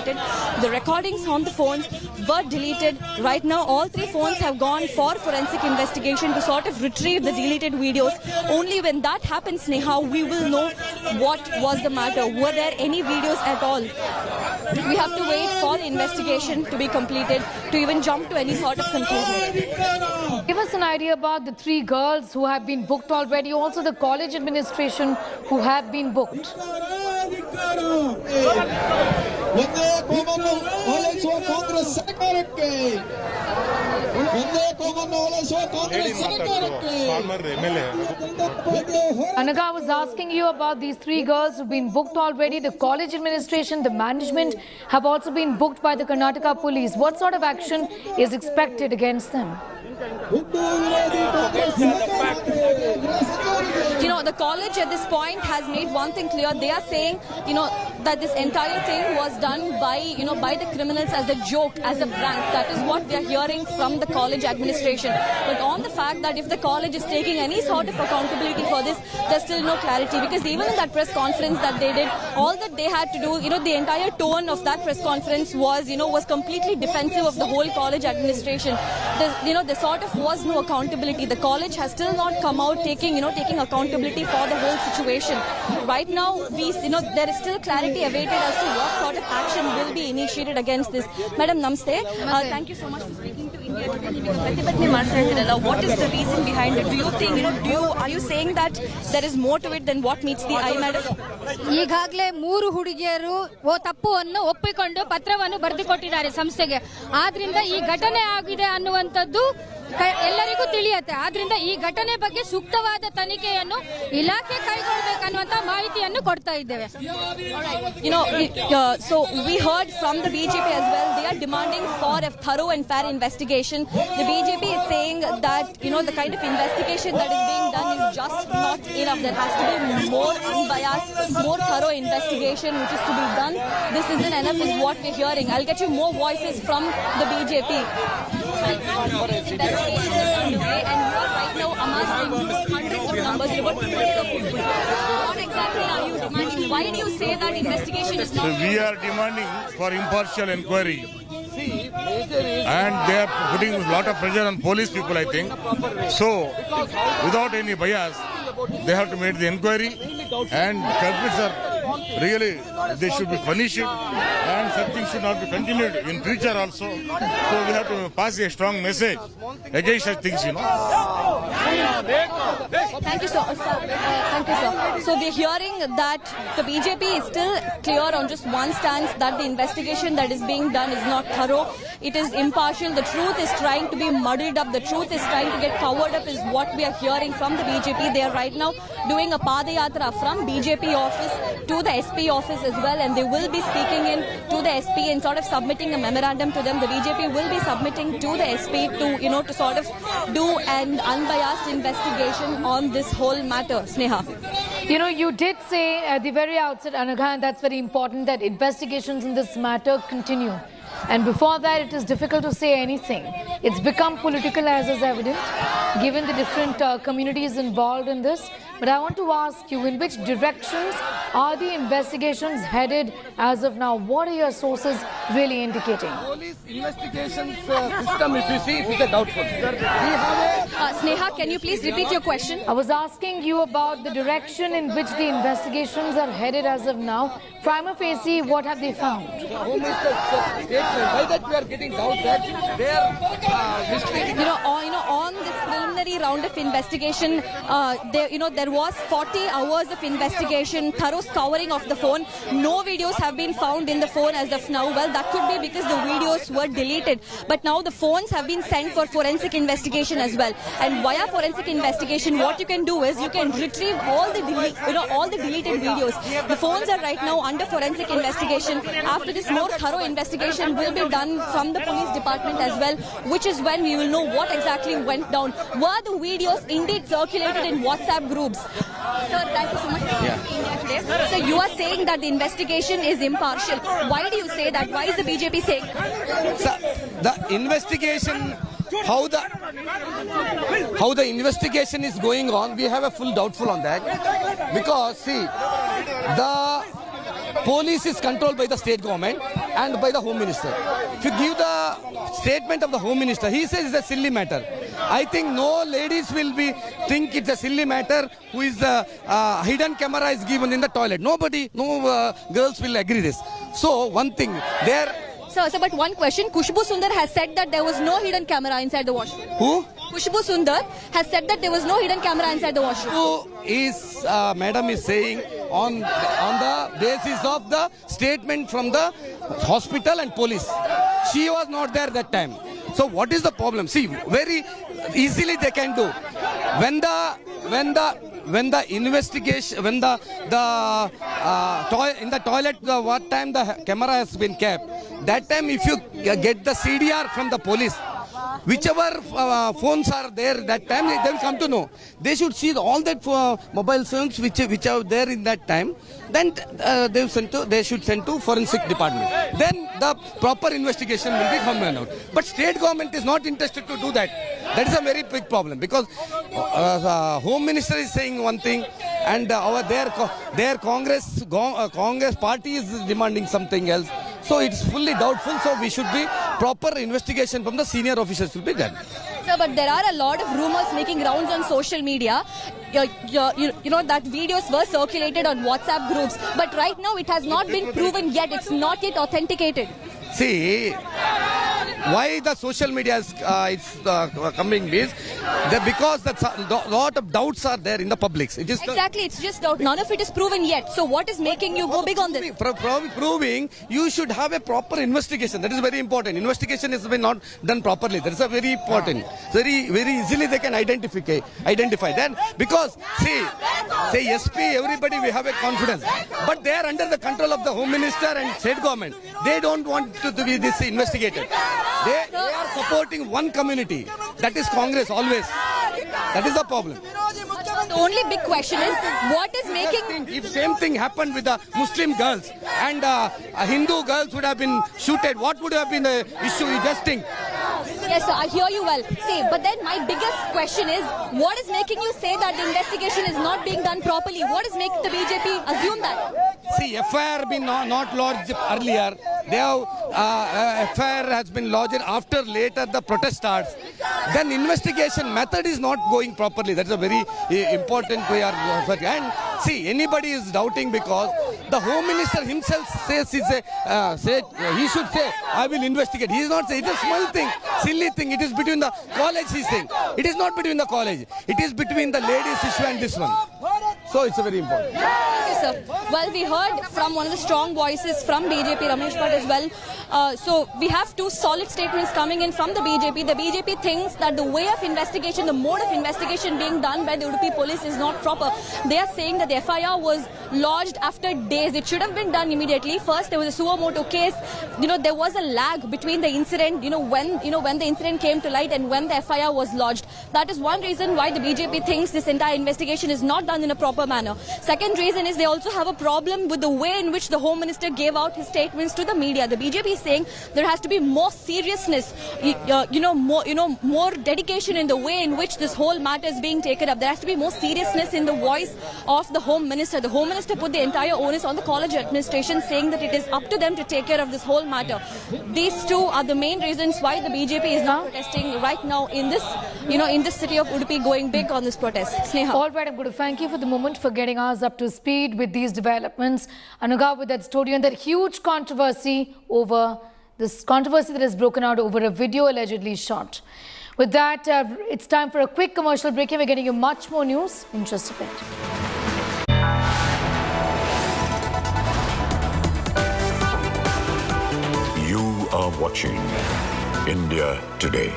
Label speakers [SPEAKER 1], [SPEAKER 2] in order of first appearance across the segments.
[SPEAKER 1] deleted. The recordings on the phones were deleted. Right now, all 3 phones have gone for forensic investigation to sort of retrieve the deleted videos. Only when that happens, Neha, we will know what was the matter. Were there any videos at all? We have to wait for the investigation to be completed to even jump to any sort of conclusion.
[SPEAKER 2] Give us an idea about the 3 girls who have been booked already, also the college administration who have been booked. Anaga, I was asking you about these 3 girls who've been booked already. The college administration, the management have also been booked by the Karnataka police. What sort of action is expected against them?
[SPEAKER 1] You know, the college at this point has made one thing clear. They are saying, that this entire thing was done by, by the criminals as a joke, as a prank. That is what we are hearing from the college administration. But on the fact that if the college is taking any sort of accountability for this, there's still no clarity. Because even in that press conference that they did, all that they had to do, the entire tone of that press conference was, was completely defensive of the whole college administration. There sort of was no accountability. The college has still not come out taking accountability for the whole situation. Right now, there is still clarity awaited as to what sort of action will be initiated against this. Madam, namaste. Thank you so much for speaking to India Today. What is the reason behind it? Do you think, are you saying that there is more to it than what meets the eye, madam?
[SPEAKER 3] ಈಗಾಗಲೇ 3 ಹುಡುಗಿಯರು ತಪ್ಪನ್ನು ಒಪ್ಪಿಕೊಂಡು ಪತ್ರವನ್ನು ಬರೆದುಕೊಟ್ಟಿದ್ದಾರೆ ಸಂಸ್ಥೆಗೆ. ಆದ್ರಿಂದ ಈ ಘಟನೆ ಆಗಿದೆ ಅನ್ನುವಂಥದ್ದು ಎಲ್ಲರಿಗೂ ತಿಳಿಯುತ್ತೆ. ಆದ್ರಿಂದ ಈ ಘಟನೆ ಬಗ್ಗೆ ಸೂಕ್ತವಾದ ತನಿಖೆಯನ್ನು ಇಲಾಖೆ ಕೈಗೊಳ್ಳಬೇಕನ್ನುವಂತ ಮಾಹಿತಿಯನ್ನು ಕೊಡ್ತಾ ಇದ್ದೇವೆ.
[SPEAKER 1] So we heard from the BJP as well. They are demanding for a thorough and fair investigation. The BJP is saying that the kind of investigation that is being done is just not enough. There has to be more unbiased, more thorough investigation which is to be done. This isn't enough is what we're hearing. I'll get you more voices from the BJP. Investigation is underway and you are right now amassing hundreds of numbers. What exactly are you demanding? Why do you say that investigation is not?
[SPEAKER 4] We are demanding for impartial inquiry. And they are putting a lot of pressure on police people, I think. So, without any bias, they have to make the inquiry and culprits are really, they should be punished and such things should not be continued in future also. So we have to pass a strong message against such things,
[SPEAKER 1] Thank you, sir. Thank you, sir. So we're hearing that the BJP is still clear on just one stance, that the investigation that is being done is not thorough. It is impartial. The truth is trying to be muddled up. The truth is trying to get covered up is what we are hearing from the BJP. They are right now doing a Padayatra from BJP office to the SP office as well, and they will be speaking in to the SP and sort of submitting a memorandum to them. The BJP will be submitting to the SP to, to sort of do an unbiased investigation on this whole matter. Sneha.
[SPEAKER 2] You did say at the very outset, Anaga, and that's very important, that investigations in this matter continue. And before that, it is difficult to say anything. It's become political, as is evident, given the different communities involved in this. But I want to ask you, in which directions are the investigations headed as of now? What are your sources really indicating?
[SPEAKER 5] Police investigations system, if you see, is doubtful.
[SPEAKER 1] Sneha, can you please repeat your question?
[SPEAKER 2] I was asking you about the direction in which the investigations are headed as of now. Prima facie, what have they found?
[SPEAKER 5] The Home Minister's statement, why that we are getting doubt that they are misleading.
[SPEAKER 1] On this preliminary round of investigation, there was 40 hours of investigation, thorough scouring of the phone. No videos have been found in the phone as of now. Well, that could be because the videos were deleted. But now the phones have been sent for forensic investigation as well. And via forensic investigation, what you can do is you can retrieve all the deleted videos. The phones are right now under forensic investigation. After this, more thorough investigation will be done from the police department as well, which is when we will know what exactly went down. Were the videos indeed circulated in WhatsApp groups? Sir, thank you so much for being here today. So you are saying that the investigation is impartial. Why do you say that? Why is the BJP saying that?
[SPEAKER 5] Sir, the investigation, how the investigation is going on, we have a full doubtful on that. Because see, the police is controlled by the state government and by the Home Minister. If you give the statement of the Home Minister, he says it's a silly matter. I think no ladies will think it's a silly matter who is hidden camera is given in the toilet. No girls will agree this. So one thing, there...
[SPEAKER 1] Sir, but one question. Khushbu Sundar has said that there was no hidden camera inside the washroom.
[SPEAKER 5] Who?
[SPEAKER 1] Khushbu Sundar has said that there was no hidden camera inside the washroom.
[SPEAKER 5] Who is, madam is saying on the basis of the statement from the hospital and police. She was not there that time. So what is the problem? See, very easily they can do. When the investigation, when in the toilet, what time the camera has been kept, that time if you get the CDR from the police, whichever phones are there that time, they will come to know. They should see all that mobile phones which are there in that time. Then they should send to forensic department. Then the proper investigation will be coming out. But state government is not interested to do that. That is a very big problem because Home Minister is saying one thing and their Congress party is demanding something else. So it's fully doubtful. So we should be proper investigation from the senior officers will be done.
[SPEAKER 1] Sir, but there are a lot of rumors making rounds on social media. You know that videos were circulated on WhatsApp groups. But right now it has not been proven yet. It's not yet authenticated.
[SPEAKER 5] See, why the social media is coming is because a lot of doubts are there in the public. It is
[SPEAKER 1] exactly, it's just doubt. None of it is proven yet. So what is making you go big on this?
[SPEAKER 5] Proving, you should have a proper investigation. That is very important. Investigation has been not done properly. That is a very important. Very easily they can identify. Then because say SP, everybody we have a confidence, but they are under the control of the Home Minister and state government. They don't want to be this investigated. They are supporting one community. That is Congress always. That is the problem.
[SPEAKER 1] The only big question is what is making...
[SPEAKER 5] If same thing happened with the Muslim girls and Hindu girls would have been shooted, what would have been the issue? You just think.
[SPEAKER 1] Yes, sir, I hear you well. See, but then my biggest question is, what is making you say that the investigation is not being done properly? What is making the BJP assume that?
[SPEAKER 5] See, FIR been not lodged earlier. They have FIR has been lodged after later the protest starts. Then investigation method is not going properly. That's a very important way. And see, anybody is doubting because the Home Minister himself says he should say, I will investigate. He is not saying. It's a small thing, silly thing. It is between the college, he's saying. It is not between the college. It is between the ladies issue and this one. So it's a very important.
[SPEAKER 1] Okay, sir. Well, we heard from one of the strong voices from BJP, Ramesh Bhatt as well. So we have two solid statements coming in from the BJP. The BJP thinks that the way of investigation, the mode of investigation being done by the Udupi police is not proper. They are saying that the FIR was lodged after days. It should have been done immediately. First, there was a suo motu case. There was a lag between the incident, when the incident came to light and when the FIR was lodged. That is one reason why the BJP thinks this entire investigation is not done in a proper manner. Second reason is they also have a problem with the way in which the Home Minister gave out his statements to the media. The BJP is saying there has to be more seriousness, more dedication in the way in which this whole matter is being taken up. There has to be more seriousness in the voice of the Home Minister. The Home Minister put the entire onus on the college administration, saying that it is up to them to take care of this whole matter. These two are the main reasons why the BJP is now protesting right now in this, in this city of Udupi, going big on this protest. Sneha.
[SPEAKER 2] All right, I'm going to thank you for the moment for getting us up to speed with these developments. Anuga, with that story and that huge controversy that has broken out over a video allegedly shot. With that, it's time for a quick commercial break. We're getting you much more news in just a bit.
[SPEAKER 6] You are watching India Today.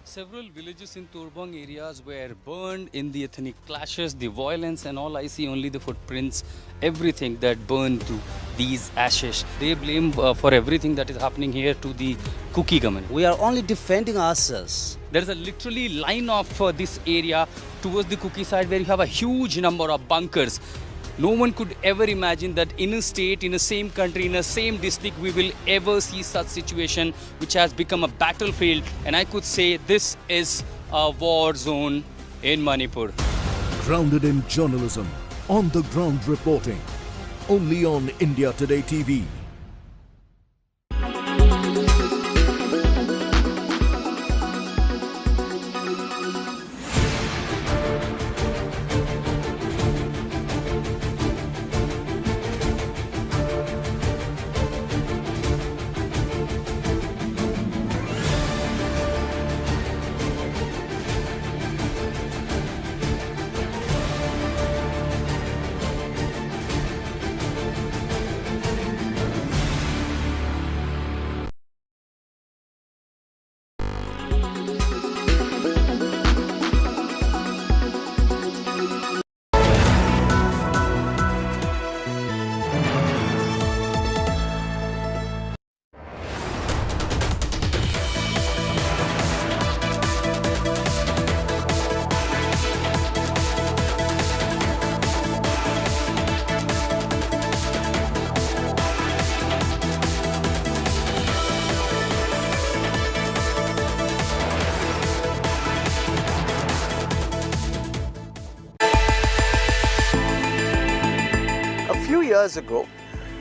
[SPEAKER 7] Several villages in Turbang areas were burned in the ethnic clashes, the violence and all. I see only the footprints, everything that burned to these ashes. They blame for everything that is happening here to the Cookie government.
[SPEAKER 8] We are only defending ourselves.
[SPEAKER 7] There is a literally line of this area towards the Cookie side where you have a huge number of bunkers. No one could ever imagine that in a state, in the same country, in the same district, we will ever see such situation which has become a battlefield. And I could say this is a war zone in Manipur.
[SPEAKER 9] Grounded in journalism, on the ground reporting. Only on India Today TV.
[SPEAKER 10] Years ago,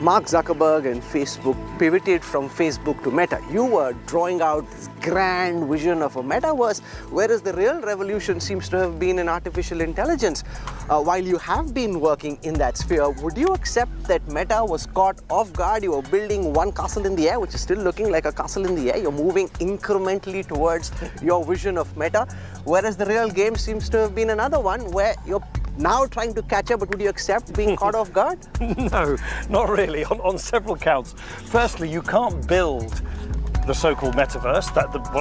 [SPEAKER 10] Mark Zuckerberg and Facebook pivoted from Facebook to Meta. You were drawing out this grand vision of a metaverse, whereas the real revolution seems to have been in artificial intelligence. While you have been working in that sphere, would you accept that Meta was caught off guard? You were building one castle in the air, which is still looking like a castle in the air. You're moving incrementally towards your vision of Meta, whereas the real game seems to have been another one where you're now trying to catch up, but would you accept being caught off guard?
[SPEAKER 11] No, not really, on several counts. Firstly, you can't build the so-called metaverse.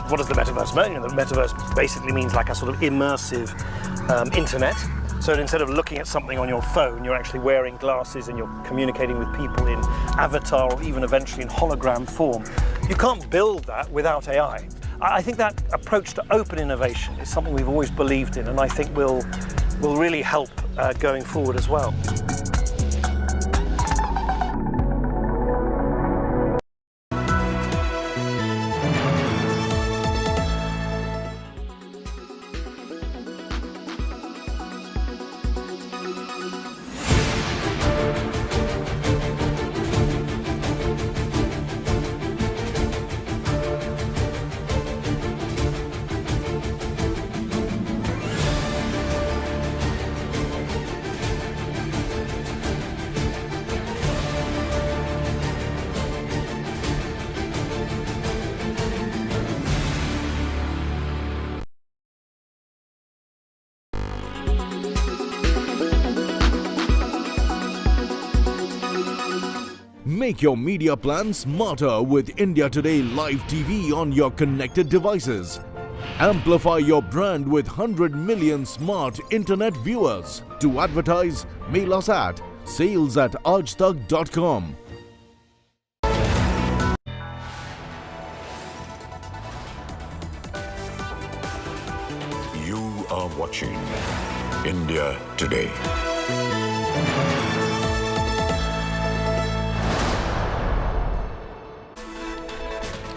[SPEAKER 11] What does the metaverse mean? The metaverse basically means like a sort of immersive internet. So instead of looking at something on your phone, you're actually wearing glasses and you're communicating with people in avatar or even eventually in hologram form. You can't build that without AI. I think that approach to open innovation is something we've always believed in, and I think will really help going forward as well.
[SPEAKER 9] Make your media plan smarter with India Today Live TV on your connected devices. Amplify your brand with 100 million smart internet viewers. To advertise, mail us at sales@aajtak.com.
[SPEAKER 6] You are watching India Today.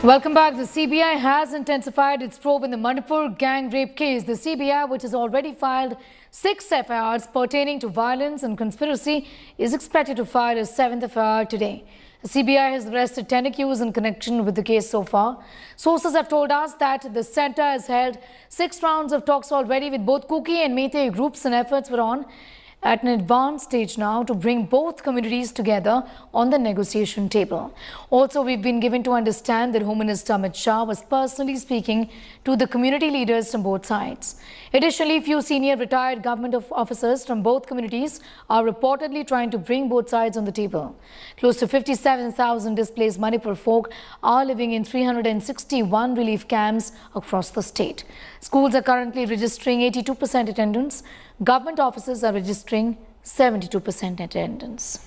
[SPEAKER 2] Welcome back. The CBI has intensified its probe in the Manipur gang rape case. The CBI, which has already filed 6 FIRs pertaining to violence and conspiracy, is expected to file a 7th FIR today. The CBI has arrested 10 accused in connection with the case so far. Sources have told us that the centre has held 6 rounds of talks already with both Kuki and Meitei groups, and efforts were on at an advanced stage now to bring both communities together on the negotiation table. Also, we've been given to understand that Home Minister Amit Shah was personally speaking to the community leaders from both sides. Additionally, few senior retired government officers from both communities are reportedly trying to bring both sides on the table. Close to 57,000 displaced Manipur folk are living in 361 relief camps across the state. Schools are currently registering 82% attendance. Government offices are registering 72% attendance.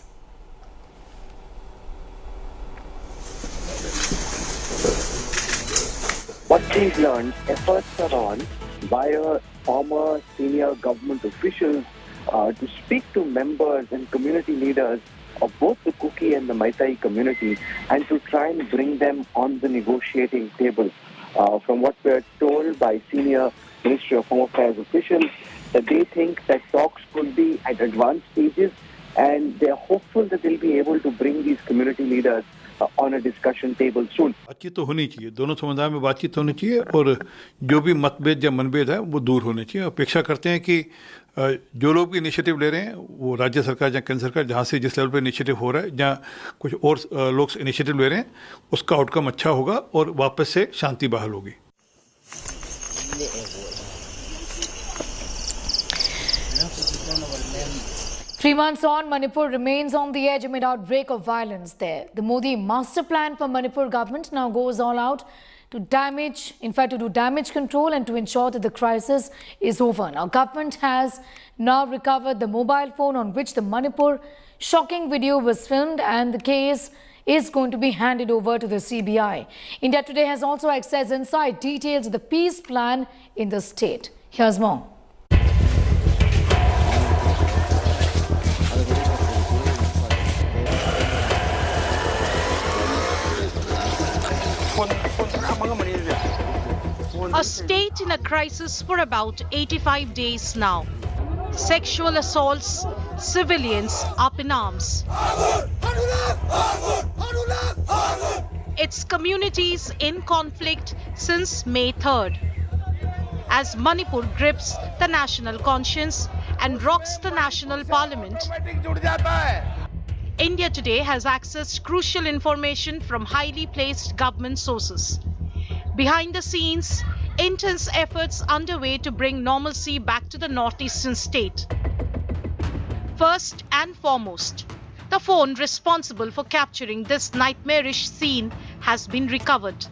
[SPEAKER 12] What we've learned, efforts are on by former senior government officials
[SPEAKER 10] to speak to members and community leaders of both the Kuki and the Maitai community and to try and bring them on the negotiating table. From what we are told by senior Ministry of Home Affairs officials, that they think that talks could be at advanced stages and they are hopeful that they'll be able to bring these community leaders on a discussion table soon.
[SPEAKER 12] बातचीत तो होनी चाहिए, दोनों समुदाय में बातचीत होनी चाहिए और जो भी मतभेद या मनभेद है वो दूर होने चाहिए। अपेक्षा करते हैं कि जो लोग भी इनिशिएटिव ले रहे हैं वो राज्य सरकार या केंद्र सरकार जहाँ से जिस लेवल पे इनिशिएटिव हो रहा है, जहाँ कुछ और लोग इनिशिएटिव ले रहे हैं, उसका आउटकम अच्छा होगा और वापस से शांति बहाल होगी।
[SPEAKER 2] 3 months on, Manipur remains on the edge amid outbreak of violence there. The Modi master plan for Manipur government now goes all out to do damage control and to ensure that the crisis is over. Now, government has now recovered the mobile phone on which the Manipur shocking video was filmed, and the case is going to be handed over to the CBI. India Today has also accessed inside details of the peace plan in the state. Here's more.
[SPEAKER 13] A state in a crisis for about 85 days now. Sexual assaults, civilians up in arms. Its communities in conflict since May 3rd. As Manipur grips the national conscience and rocks the national parliament, India Today has accessed crucial information from highly placed government sources. Behind the scenes, intense efforts underway to bring normalcy back to the northeastern state. First and foremost, the phone responsible for capturing this nightmarish scene has been recovered.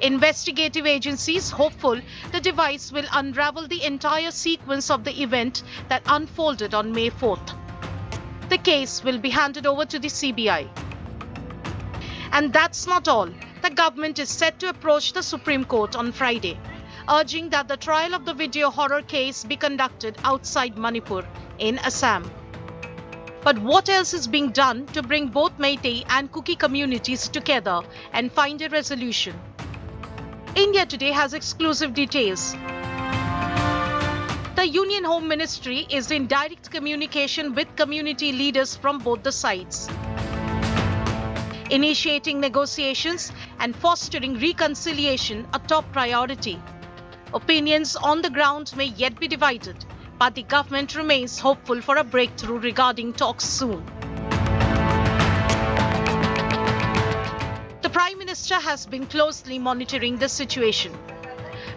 [SPEAKER 13] Investigative agencies hopeful the device will unravel the entire sequence of the event that unfolded on May 4th. The case will be handed over to the CBI. And that's not all. The government is set to approach the Supreme Court on Friday, urging that the trial of the video horror case be conducted outside Manipur in Assam. But what else is being done to bring both Meitei and Kuki communities together and find a resolution? India Today has exclusive details. The Union Home Ministry is in direct communication with community leaders from both the sides, initiating negotiations and fostering reconciliation a top priority. Opinions on the ground may yet be divided, but the government remains hopeful for a breakthrough regarding talks soon. The Prime Minister has been closely monitoring the situation.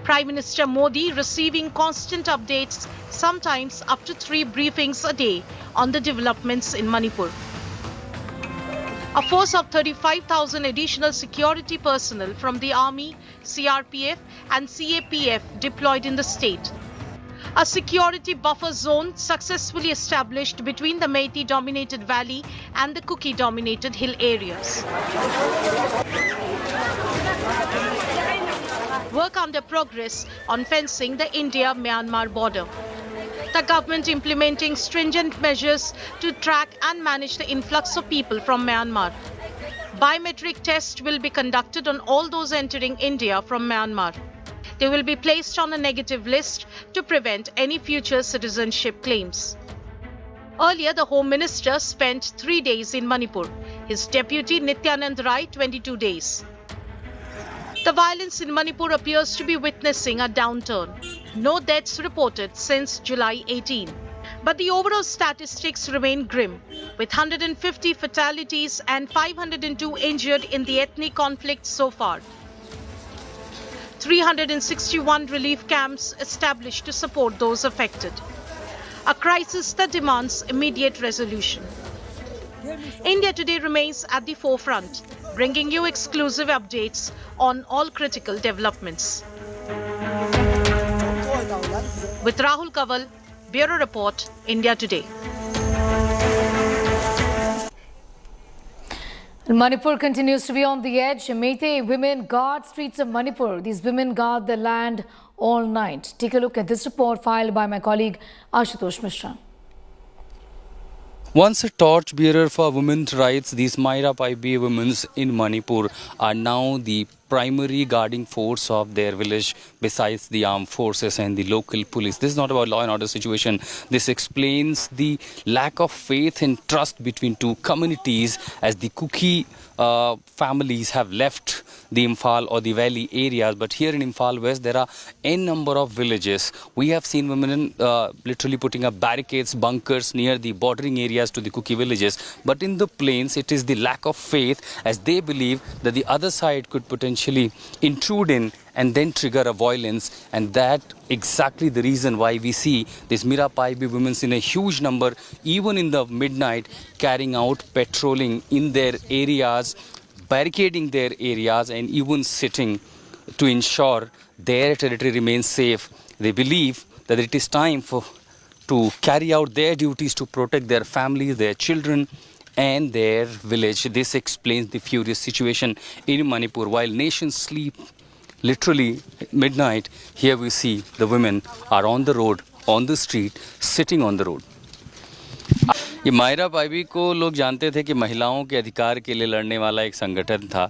[SPEAKER 13] Prime Minister Modi receiving constant updates, sometimes up to 3 briefings a day on the developments in Manipur. A force of 35,000 additional security personnel from the Army, CRPF and CAPF deployed in the state. A security buffer zone successfully established between the Meitei-dominated valley and the Kuki-dominated hill areas. Work under progress on fencing the India-Myanmar border. The government implementing stringent measures to track and manage the influx of people from Myanmar. Biometric tests will be conducted on all those entering India from Myanmar. They will be placed on a negative list to prevent any future citizenship claims. Earlier, the Home Minister spent 3 days in Manipur. His deputy Nityanand Rai 22 days. The violence in Manipur appears to be witnessing a downturn. No deaths reported since July 18. But the overall statistics remain grim, with 150 fatalities and 502 injured in the ethnic conflict so far. 361 relief camps established to support those affected. A crisis that demands immediate resolution. India Today remains at the forefront, bringing you exclusive updates on all critical developments. With Rahul Kaval, Bureau Report, India Today.
[SPEAKER 2] Manipur continues to be on the edge. Meitei women guard streets of Manipur. These women guard the land all night. Take a look at this report filed by my colleague Ashutosh Mishra.
[SPEAKER 7] Once a torchbearer for women's rights, these Myra Paibi women in Manipur are now the primary guarding force of their village besides the armed forces and the local police. This is not about law and order situation. This explains the lack of faith and trust between two communities as the Kuki families have left the Imphal or the valley areas. But here in Imphal West, there are n number of villages. We have seen women literally putting up barricades, bunkers near the bordering areas to the Kuki villages. But in the plains, it is the lack of faith as they believe that the other side could potentially intrude in and then trigger a violence. And that exactly the reason why we see these Mira Paibi women in a huge number, even in the midnight, carrying out patrolling in their areas, barricading their areas and even sitting to ensure their territory remains safe. They believe that it is time to carry out their duties to protect their families, their children and their village. This explains the furious situation in Manipur. While nations sleep literally midnight, here we see the women are on the road, on the street, sitting on the road. ये मायरा पाइबी को लोग जानते थे कि महिलाओं के अधिकार के लिए लड़ने वाला एक संगठन था।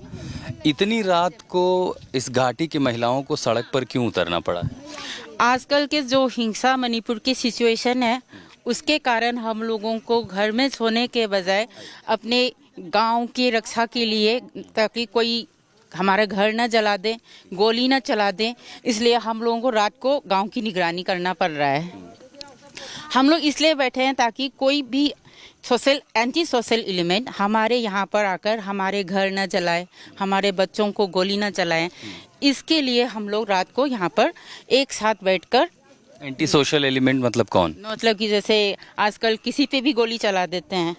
[SPEAKER 7] इतनी रात को इस घाटी की महिलाओं को सड़क पर क्यों उतरना पड़ा?
[SPEAKER 14] आजकल के जो हिंसा मणिपुर की सिचुएशन है उसके कारण हम लोगों को घर में सोने के बजाय अपने गांव की रक्षा के लिए, ताकि कोई हमारा घर न जला दे, गोली न चला दे, इसलिए हम लोगों को रात को गांव की निगरानी करना पड़ रहा है। हम लोग इसलिए बैठे हैं ताकि कोई भी एंटी सोशल एलिमेंट हमारे यहाँ पर आकर हमारे घर न जलाए, हमारे बच्चों को गोली न चलाएं। इसके लिए हम लोग रात को यहाँ पर एक साथ बैठकर।
[SPEAKER 7] एंटी सोशल एलिमेंट मतलब कौन?
[SPEAKER 14] मतलब कि जैसे आजकल किसी पे भी गोली चला देते हैं,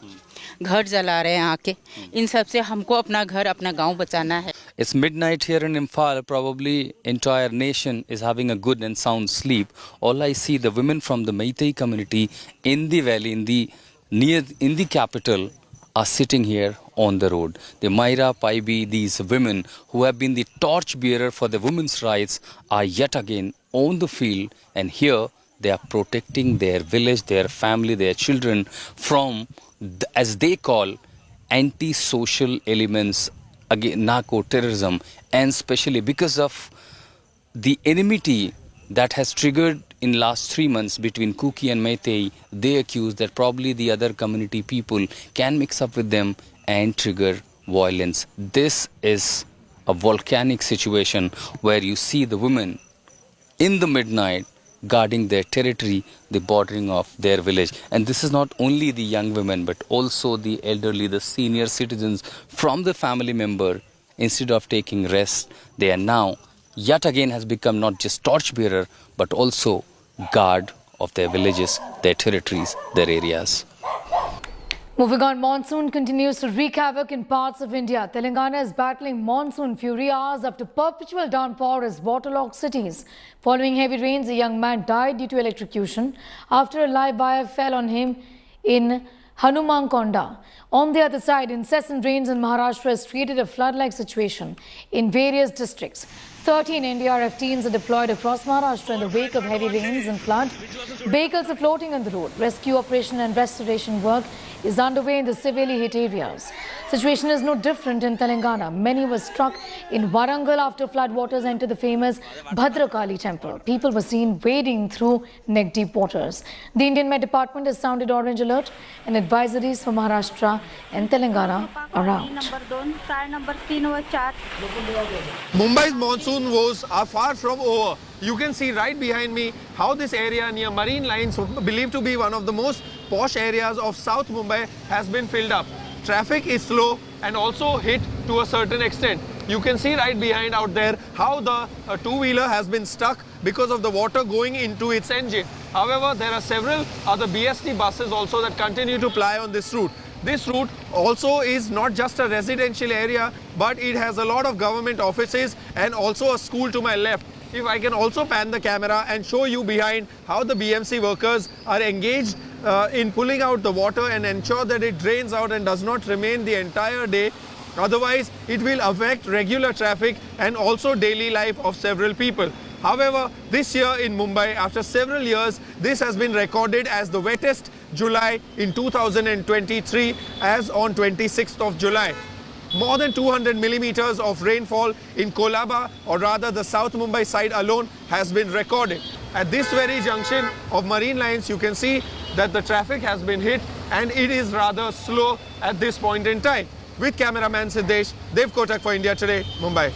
[SPEAKER 14] घर जला रहे हैं आके, इन सब से हमको अपना घर, अपना गांव बचाना है।
[SPEAKER 7] It's midnight here in Imphal. Probably entire nation is having a good and sound sleep. All I see, the women from the Meitei community in the valley, in the capital, are sitting here on the road. The Myra Paibi, these women who have been the torchbearer for the women's rights, are yet again on the field, and here they are protecting their village, their family, their children from, as they call, anti-social elements, again narco-terrorism, and especially because of the enmity that has triggered in last 3 months between Kuki and Meitei. They accuse that probably the other community people can mix up with them and trigger violence. This is a volcanic situation where you see the women in the midnight guarding their territory, the bordering of their village. And this is not only the young women, but also the elderly, the senior citizens from the family member. Instead of taking rest, they are now yet again has become not just torchbearer, but also guard of their villages, their territories, their areas.
[SPEAKER 2] Moving on, monsoon continues to wreak havoc in parts of India. Telangana is battling monsoon fury hours after perpetual downpour has waterlogged cities. Following heavy rains, a young man died due to electrocution after a live wire fell on him in Hanumankonda. On the other side, incessant rains in Maharashtra has created a flood-like situation in various districts. 13 NDRF teams are deployed across Maharashtra in the wake of heavy rains and flood. Vehicles are floating on the road. Rescue operation and restoration work is underway in the severely hit areas. Situation is no different in Telangana. Many were struck in Warangal after floodwaters entered the famous Bhadrakali temple. People were seen wading through neck-deep waters. The Indian Met Department has sounded orange alert and advisories for Maharashtra and Telangana are out.
[SPEAKER 15] Mumbai's monsoon woes are far from over. You can see right behind me how this area near Marine Lines, believed to be one of the most posh areas of South Mumbai, has been filled up. Traffic is slow and also hit to a certain extent. You can see right behind out there how the two-wheeler has been stuck because of the water going into its engine. However, there are several other BST buses also that continue to ply on this route. This route also is not just a residential area, but it has a lot of government offices and also a school to my left. If I can also pan the camera and show you behind how the BMC workers are engaged in pulling out the water and ensure that it drains out and does not remain the entire day. Otherwise, it will affect regular traffic and also daily life of several people. However, this year in Mumbai, after several years, this has been recorded as the wettest July in 2023 as on 26th of July. More than 200 millimeters of rainfall in Kolaba, or rather the South Mumbai side alone, has been recorded. At this very junction of Marine Lines, you can see that the traffic has been hit and it is rather slow at this point in time. With cameraman Siddesh, Dev Kotak for India Today, Mumbai.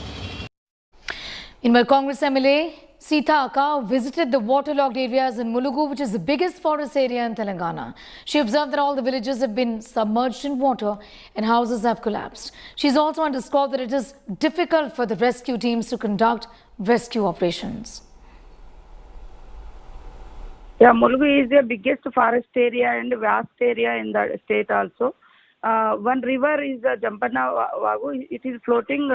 [SPEAKER 2] Meanwhile, Congress MLA Sita Akka visited the waterlogged areas in Mulugu, which is the biggest forest area in Telangana. She observed that all the villages have been submerged in water and houses have collapsed. She's also underscored that it is difficult for the rescue teams to conduct rescue operations.
[SPEAKER 16] Yeah, Mulugu is the biggest forest area and vast area in the state also. One river is Jampana Vagu. It is floating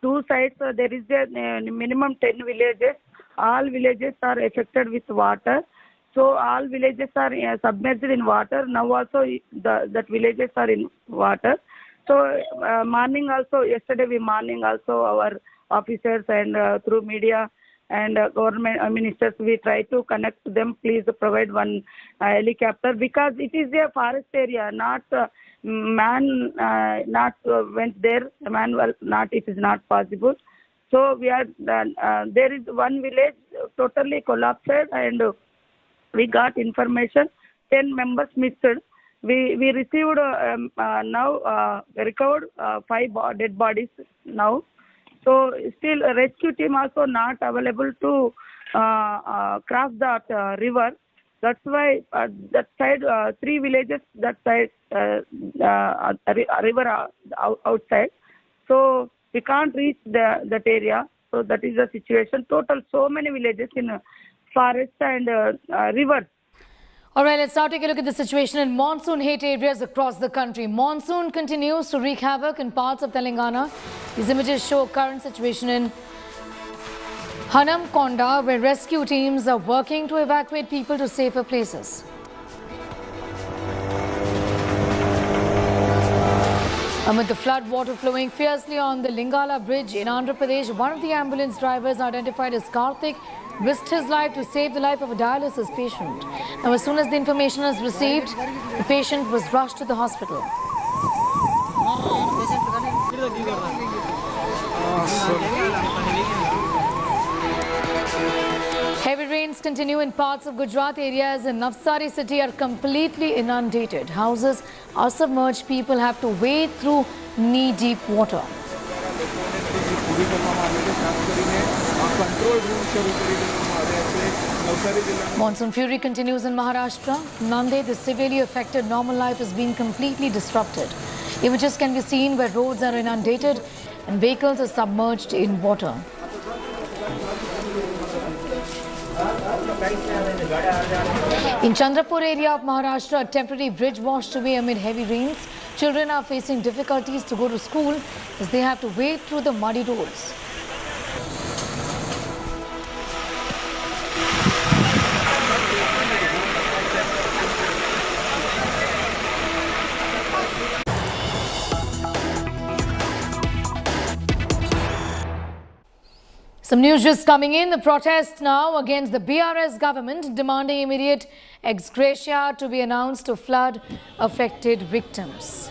[SPEAKER 16] two sides. There is a minimum 10 villages. All villages are affected with water. So all villages are submerged in water. Now also that villages are in water. So yesterday morning also our officers and through media and government ministers, we try to connect them. Please provide one helicopter, because it is a forest area, not man not went there. It is not possible. So we are there is one village totally collapsed, and we got information 10 members missed. We received now recovered 5 dead bodies now. So still a rescue team also not available to cross that river. That's why that side 3 villages that side river outside. So we can't reach that area. So that is the situation. Total so many villages in forest and rivers.
[SPEAKER 2] All right, let's now take a look at the situation in monsoon-hit areas across the country. Monsoon continues to wreak havoc in parts of Telangana. These images show current situation in Hanamkonda, where rescue teams are working to evacuate people to safer places. Amid the flood water flowing fiercely on the Lingala bridge in Andhra Pradesh, one of the ambulance drivers, identified as Karthik, risked his life to save the life of a dialysis patient. Now, as soon as the information was received, the patient was rushed to the hospital. Heavy rains continue in parts of Gujarat. Areas in Navsari city are completely inundated. Houses are submerged. People have to wade through knee-deep water. Monsoon fury continues in Maharashtra. Nanded, the severely affected normal life is being completely disrupted. Images can be seen where roads are inundated and vehicles are submerged in water. In Chandrapur area of Maharashtra, a temporary bridge washed away amid heavy rains. Children are facing difficulties to go to school as they have to wade through the muddy roads. Some news just coming in. The protest now against the BRS government demanding immediate ex gratia to be announced to flood affected victims.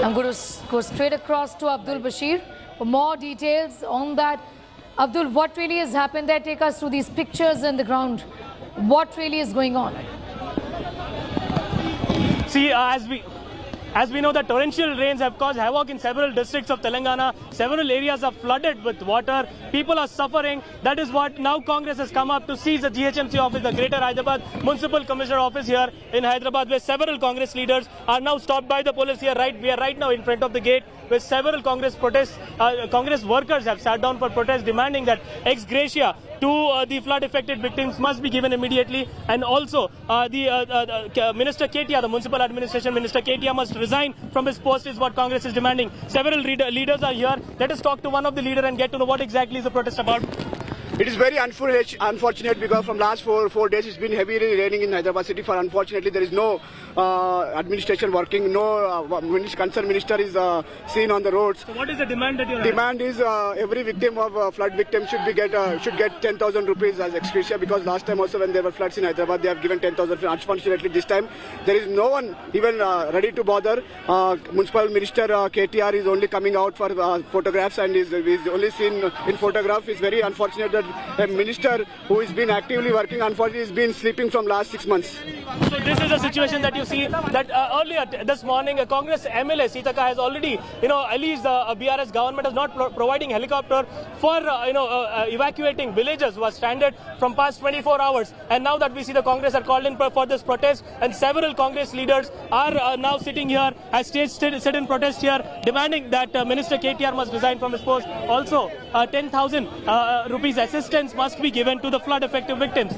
[SPEAKER 2] I'm going to go straight across to Abdul Bashir for more details on that. Abdul, what really has happened there? Take us through these pictures on the ground. What really is going on?
[SPEAKER 17] See, as we know, the torrential rains have caused havoc in several districts of Telangana. Several areas are flooded with water. People are suffering. That is what now Congress has come up to seize the GHMC office, the Greater Hyderabad Municipal Commissioner office here in Hyderabad, where several Congress leaders are now stopped by the police here. We are right now in front of the gate, where several Congress workers have sat down for protest, demanding that ex gratia to the flood-affected victims must be given immediately, and also Minister Ketia, the Municipal Administration Minister Ketia, must resign from his post, is what Congress is demanding. Several leaders are here. Let us talk to one of the leaders and get to know what exactly is the protest about.
[SPEAKER 18] It is very unfortunate because from last four days it's been heavily raining in Hyderabad city. For unfortunately there is no administration working, no concerned minister is seen on the roads.
[SPEAKER 17] So what is the demand that you have?
[SPEAKER 18] Demand is every victim of flood victim should get 10,000 rupees as ex gratia, because last time also when there were floods in Hyderabad they have given 10,000. Unfortunately this time there is no one even ready to bother. Municipal Minister KTR is only coming out for photographs and is only seen in photograph. It's very unfortunate that a minister who has been actively working, unfortunately has been sleeping from last 6 months.
[SPEAKER 17] So this is a situation that you see that earlier this morning a Congress MLA Sitaka has already alleged the BRS government is not providing helicopter for evacuating villagers who are stranded from past 24 hours. And now that we see the Congress are called in for this protest, and several Congress leaders are now sitting here as sit in protest here, demanding that Minister KTR must resign from his post. Also 10,000 rupees assistance must be given to the flood affected victims.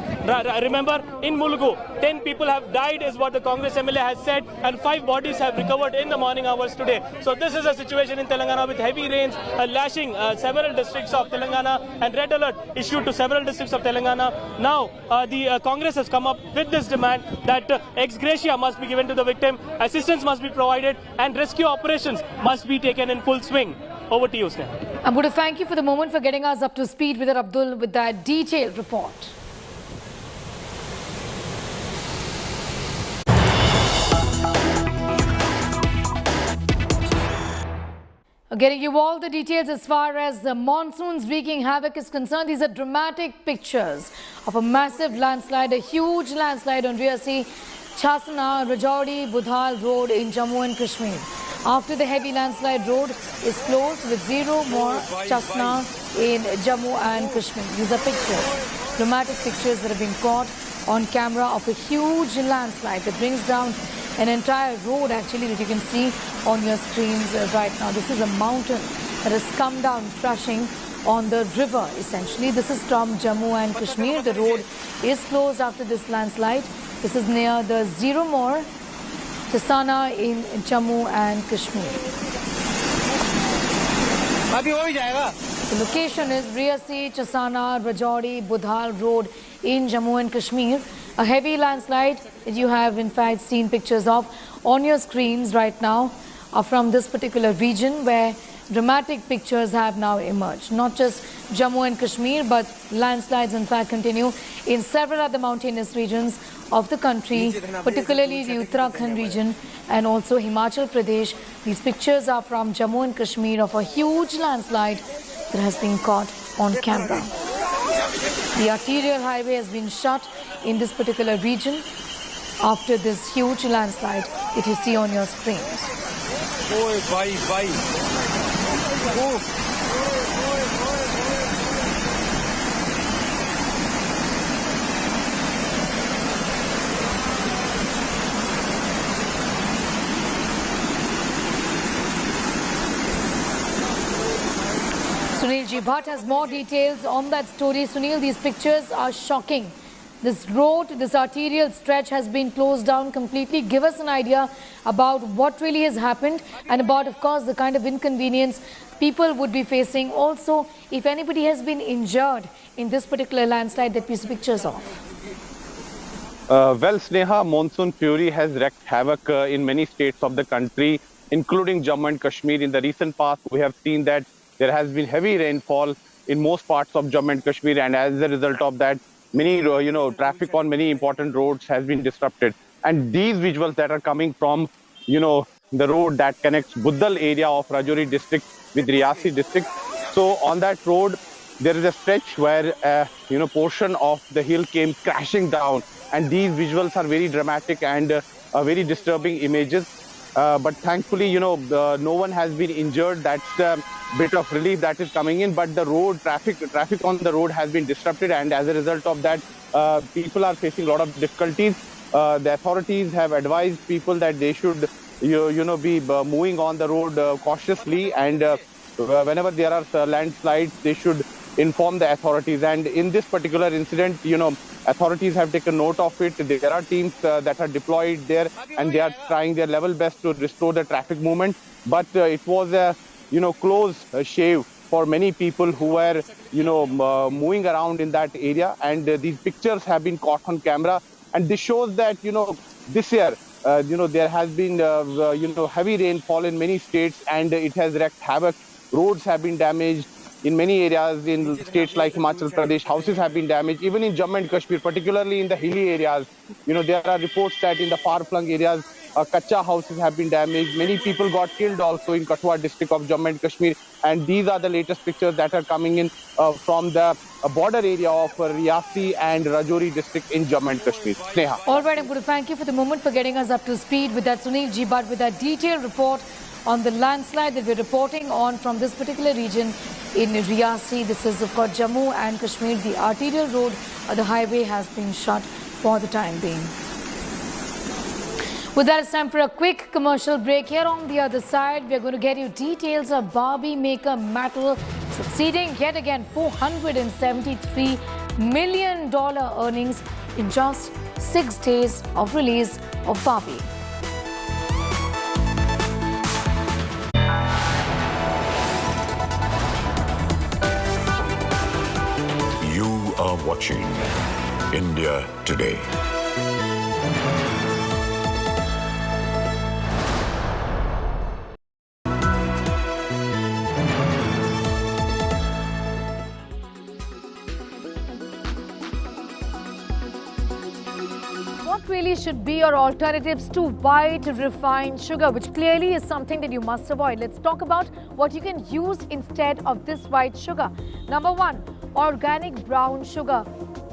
[SPEAKER 17] Remember, in Mulugu 10 people have died is what the Congress MLA has said, and 5 bodies have recovered in the morning hours today. So this is a situation in Telangana with heavy rains lashing several districts of Telangana, and red alert issued to several districts of Telangana. Now the Congress has come up with this demand that ex gratia must be given to the victim, assistance must be provided, and rescue operations must be taken in full swing. Over to you, Sneha.
[SPEAKER 2] I'm going to thank you for the moment for getting us up to speed with Abdul with that detailed report. Getting you all the details as far as the monsoons wreaking havoc is concerned. These are dramatic pictures of a massive landslide, a huge landslide on Riyasi, Chasana, Rajouri, Budhal Road in Jammu and Kashmir. After the heavy landslide, road is closed with 0 more Chasana in Jammu and Kashmir. These are pictures, dramatic pictures that have been caught on camera of a huge landslide that brings down an entire road actually that you can see on your screens right now. This is a mountain that has come down crashing on the river essentially. This is from Jammu and Kashmir. The road is closed after this landslide. This is near the 0 more Chasana in Jammu and Kashmir. The location is Riyasi, Chasana, Rajouri, Budhal Road in Jammu and Kashmir. A heavy landslide that you have in fact seen pictures of on your screens right now are from this particular region where dramatic pictures have now emerged. Not just Jammu and Kashmir, but landslides in fact continue in several other mountainous regions of the country, particularly the Uttarakhand region and also Himachal Pradesh. These pictures are from Jammu and Kashmir of a huge landslide that has been caught on camera. The arterial highway has been shut in this particular region after this huge landslide that you see on your screens. Sunil G. Bhatt has more details on that story. Sunil, these pictures are shocking. This road, this arterial stretch has been closed down completely. Give us an idea about what really has happened and about, of course, the kind of inconvenience people would be facing. Also, if anybody has been injured in this particular landslide that we see pictures of.
[SPEAKER 19] Well, Sneha, monsoon fury has wreaked havoc in many states of the country, including Jammu and Kashmir. In the recent past, we have seen that there has been heavy rainfall in most parts of Jammu and Kashmir, and as a result of that, many, traffic on many important roads has been disrupted. And these visuals that are coming from, the road that connects Buddal area of Rajouri district with Riyasi district. So on that road, there is a stretch where, portion of the hill came crashing down. And these visuals are very dramatic and very disturbing images. But thankfully, no one has been injured. That's the bit of relief that is coming in. But the road traffic on the road has been disrupted, and as a result of that, people are facing a lot of difficulties. The authorities have advised people that they should, be moving on the road cautiously, and whenever there are landslides, they should inform the authorities. And in this particular incident, authorities have taken note of it. There are teams that are deployed there, and they are trying their level best to restore the traffic movement. But it was a close shave for many people who were, moving around in that area. And these pictures have been caught on camera. And this shows that, this year, there has been, heavy rainfall in many states, and it has wreaked havoc. Roads have been damaged in many areas in states like Himachal Pradesh. Houses have been damaged. Even in Jammu and Kashmir, particularly in the hilly areas, there are reports that in the far-flung areas, kacha houses have been damaged. Many people got killed also in Kathua district of Jammu and Kashmir. And these are the latest pictures that are coming in from the border area of Riyasi and Rajouri district in Jammu and Kashmir. Sneha.
[SPEAKER 2] All right, I'm going to thank you for the moment for getting us up to speed with that, Sunil Ji, but with that detailed report on the landslide that we're reporting on from this particular region in Riyasi. This is, of course, Jammu and Kashmir. The arterial road, the highway has been shut for the time being. With that, it's time for a quick commercial break. Here on the other side, we're going to get you details of Barbie maker Mattel succeeding yet again $473 million earnings in just 6 days of release of Barbie.
[SPEAKER 6] You are watching India Today.
[SPEAKER 2] What really should be your alternatives to white refined sugar, which clearly is something that you must avoid? Let's talk about what you can use instead of this white sugar. Number one, organic brown sugar.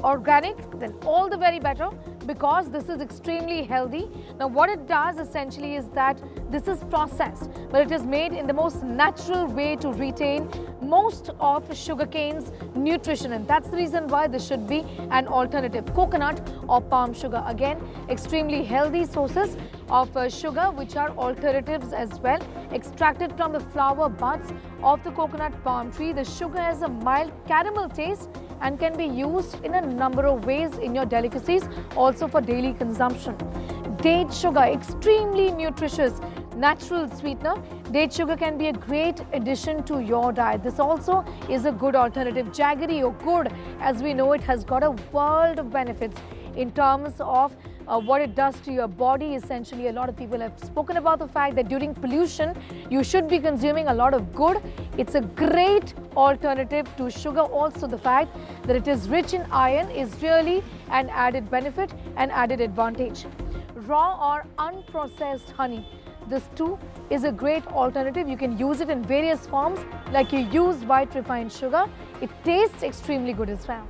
[SPEAKER 2] Organic, then all the very better, because this is extremely healthy. Now what it does essentially is that this is processed, but it is made in the most natural way to retain most of sugarcane's nutrition, and that's the reason why this should be an alternative. Coconut or palm sugar, again extremely healthy sources of sugar, which are alternatives as well, extracted from the flower buds of the coconut palm tree. The sugar has a mild caramel taste and can be used in a number of ways in your delicacies, also for daily consumption. Date sugar, extremely nutritious natural sweetener. Date sugar can be a great addition to your diet. This also is a good alternative. Jaggery or gur, as we know, it has got a world of benefits in terms of what it does to your body. Essentially, a lot of people have spoken about the fact that during pollution, you should be consuming a lot of gur. It's a great alternative to sugar. Also, the fact that it is rich in iron is really an added benefit and added advantage. Raw or unprocessed honey. This too is a great alternative. You can use it in various forms, like you use white refined sugar. It tastes extremely good as well.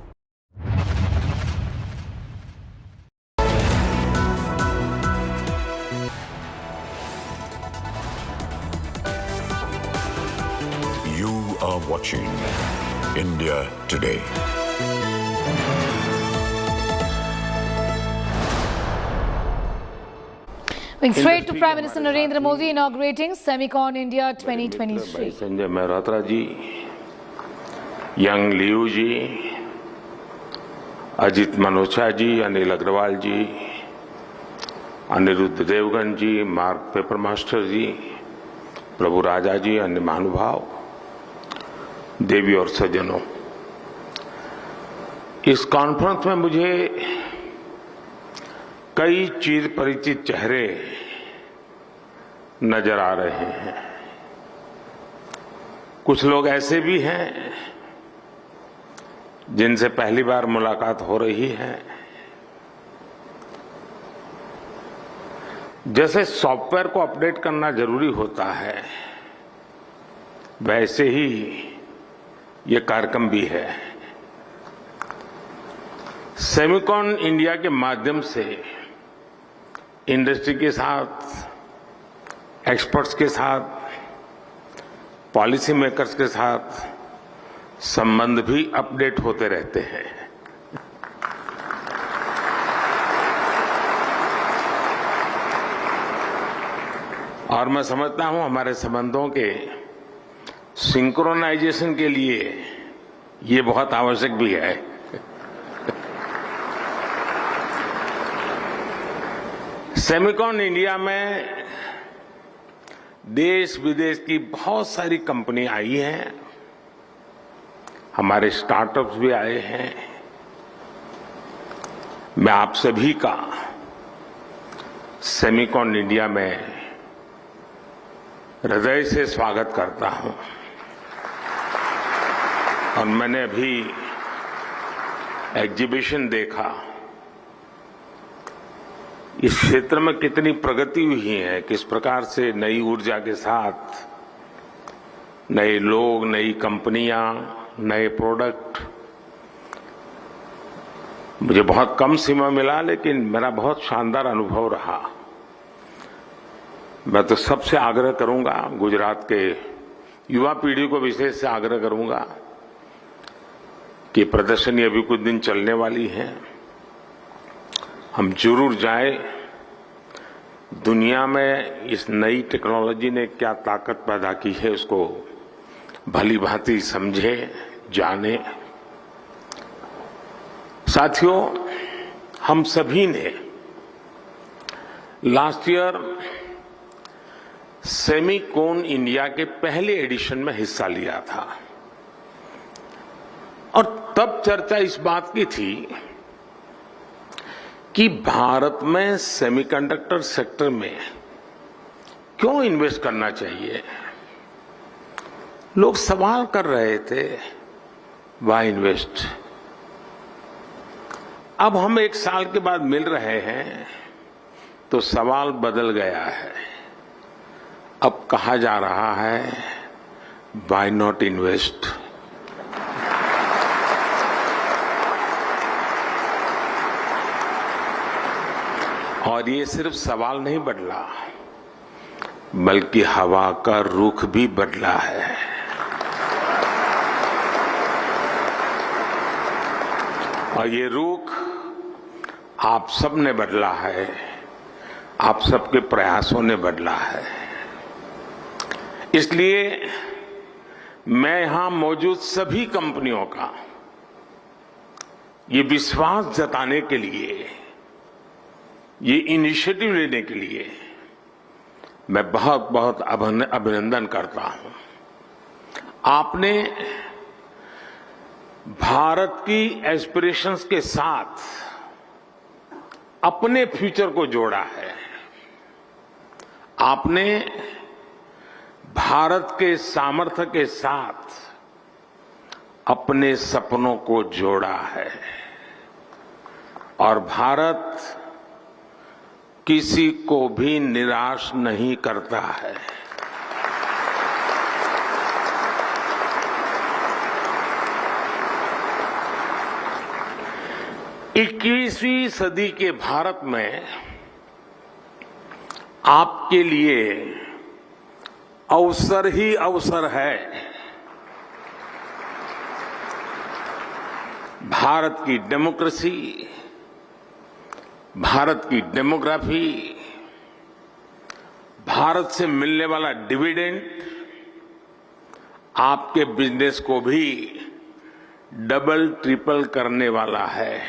[SPEAKER 6] You are watching India Today.
[SPEAKER 2] Going straight to Prime Minister Narendra Modi inaugurating Semicon India 2023.
[SPEAKER 20] Sanjay Mehrotra ji, Young Liu ji, Ajit Manocha ji, Anil Agrawal ji, Aniruddha Devgan ji, Mark Papermaster ji, Prabhu Raja ji, अन्य महानुभाव, देवी और सज्जनों, इस conference में मुझे कई चिर परिचित चेहरे नजर आ रहे हैं। कुछ लोग ऐसे भी हैं जिनसे पहली बार मुलाकात हो रही है। जैसे सॉफ्टवेयर को अपडेट करना जरूरी होता है, वैसे ही ये कार्यक्रम भी है। सेमिकॉन इंडिया के माध्यम से इंडस्ट्री के साथ, एक्सपर्ट्स के साथ, पॉलिसी मेकर्स के साथ संबंध भी अपडेट होते रहते हैं। और मैं समझता हूं हमारे संबंधों के सिंक्रोनाइजेशन के लिए ये बहुत आवश्यक भी है। सेमिकॉन इंडिया में देश विदेश की बहुत सारी कंपनी आई हैं हमारे स्टार्टअप्स भी आए हैं। मैं आप सभी का सेमिकॉन इंडिया में हृदय से स्वागत करता हूं। और मैंने अभी एग्जीबिशन देखा, इस क्षेत्र में कितनी प्रगति हुई है, किस प्रकार से नई ऊर्जा के साथ नए लोग, नई कंपनियां, नए प्रोडक्ट। मुझे बहुत कम समय मिला, लेकिन मेरा बहुत शानदार अनुभव रहा। मैं तो सबसे आग्रह करूंगा, गुजरात के युवा पीढ़ी को विशेष से आग्रह करूंगा कि प्रदर्शनी अभी कुछ दिन चलने वाली है, हम जरूर जाएं। दुनिया में इस नई टेक्नोलॉजी ने क्या ताकत पैदा की है, उसको भली भांति समझे, जाने। साथियों, हम सभी ने लास्ट ईयर सेमिकॉन इंडिया के पहले एडिशन में हिस्सा लिया था और तब चर्चा इस बात की थी कि भारत में सेमीकंडक्टर सेक्टर में क्यों इन्वेस्ट करना चाहिए। लोग सवाल कर रहे थे, वाई इन्वेस्ट। अब हम 1 साल के बाद मिल रहे हैं तो सवाल बदल गया है। अब कहा जा रहा है, वाई नॉट इन्वेस्ट। और ये सिर्फ सवाल नहीं बदला, बल्कि हवा का रुख भी बदला है। और ये रुख आप सब ने बदला है, आप सबके प्रयासों ने बदला है। इसलिए मैं यहां मौजूद सभी कंपनियों का ये विश्वास जताने के लिए, ये इनिशिएटिव लेने के लिए मैं बहुत बहुत अभिनंदन करता हूं। आपने भारत की एस्पिरेशंस के साथ अपने फ्यूचर को जोड़ा है। आपने भारत के सामर्थ्य के साथ अपने सपनों को जोड़ा है। और भारत किसी को भी निराश नहीं करता है। इक्कीसवीं सदी के भारत में आपके लिए अवसर ही अवसर है। भारत की डेमोक्रेसी, भारत की डेमोग्राफी, भारत से मिलने वाला डिविडेंड आपके बिजनेस को भी डबल ट्रिपल करने वाला है।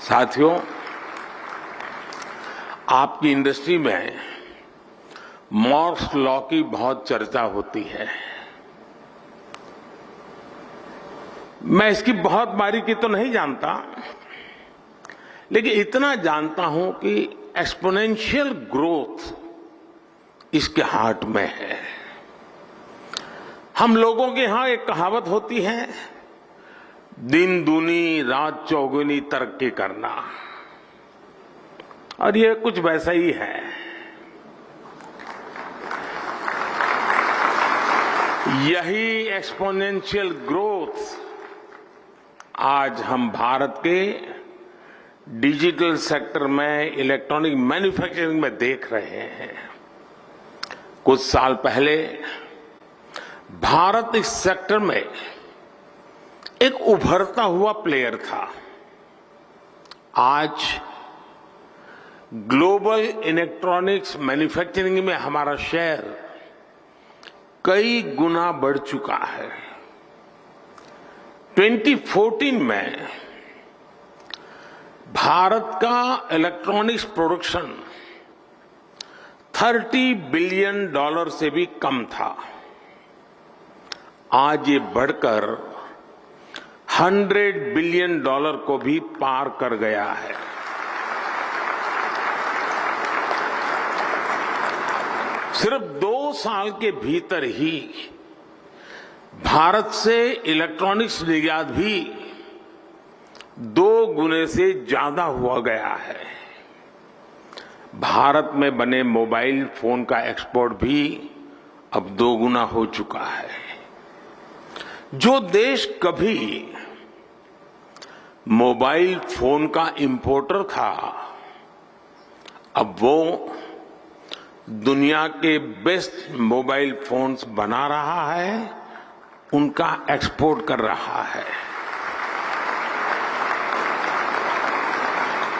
[SPEAKER 20] साथियों, आपकी इंडस्ट्री में मॉर्स लॉ की बहुत चर्चा होती है। मैं इसकी बहुत बारीकी तो नहीं जानता, लेकिन इतना जानता हूं कि एक्सपोनेंशियल ग्रोथ इसके हार्ट में है। हम लोगों के यहां एक कहावत होती है, दिन दूनी रात चौगुनी तरक्की करना, और ये कुछ वैसा ही है। यही एक्सपोनेंशियल ग्रोथ आज हम भारत के डिजिटल सेक्टर में, इलेक्ट्रॉनिक मैन्युफैक्चरिंग में देख रहे हैं। कुछ साल पहले भारत इस सेक्टर में एक उभरता हुआ प्लेयर था। आज ग्लोबल इलेक्ट्रॉनिक्स मैन्युफैक्चरिंग में हमारा शेयर कई गुना बढ़ चुका है। 2014 में भारत का इलेक्ट्रॉनिक्स प्रोडक्शन $30 बिलियन से भी कम था। आज ये बढ़कर $100 बिलियन को भी पार कर गया है। सिर्फ 2 साल के भीतर ही भारत से इलेक्ट्रॉनिक्स निर्यात भी 2 गुने से ज्यादा हुआ गया है। भारत में बने मोबाइल फोन का एक्सपोर्ट भी अब 2 गुना हो चुका है। जो देश कभी मोबाइल फोन का इंपोर्टर था, अब वो दुनिया के बेस्ट मोबाइल फोन्स बना रहा है, उनका एक्सपोर्ट कर रहा है।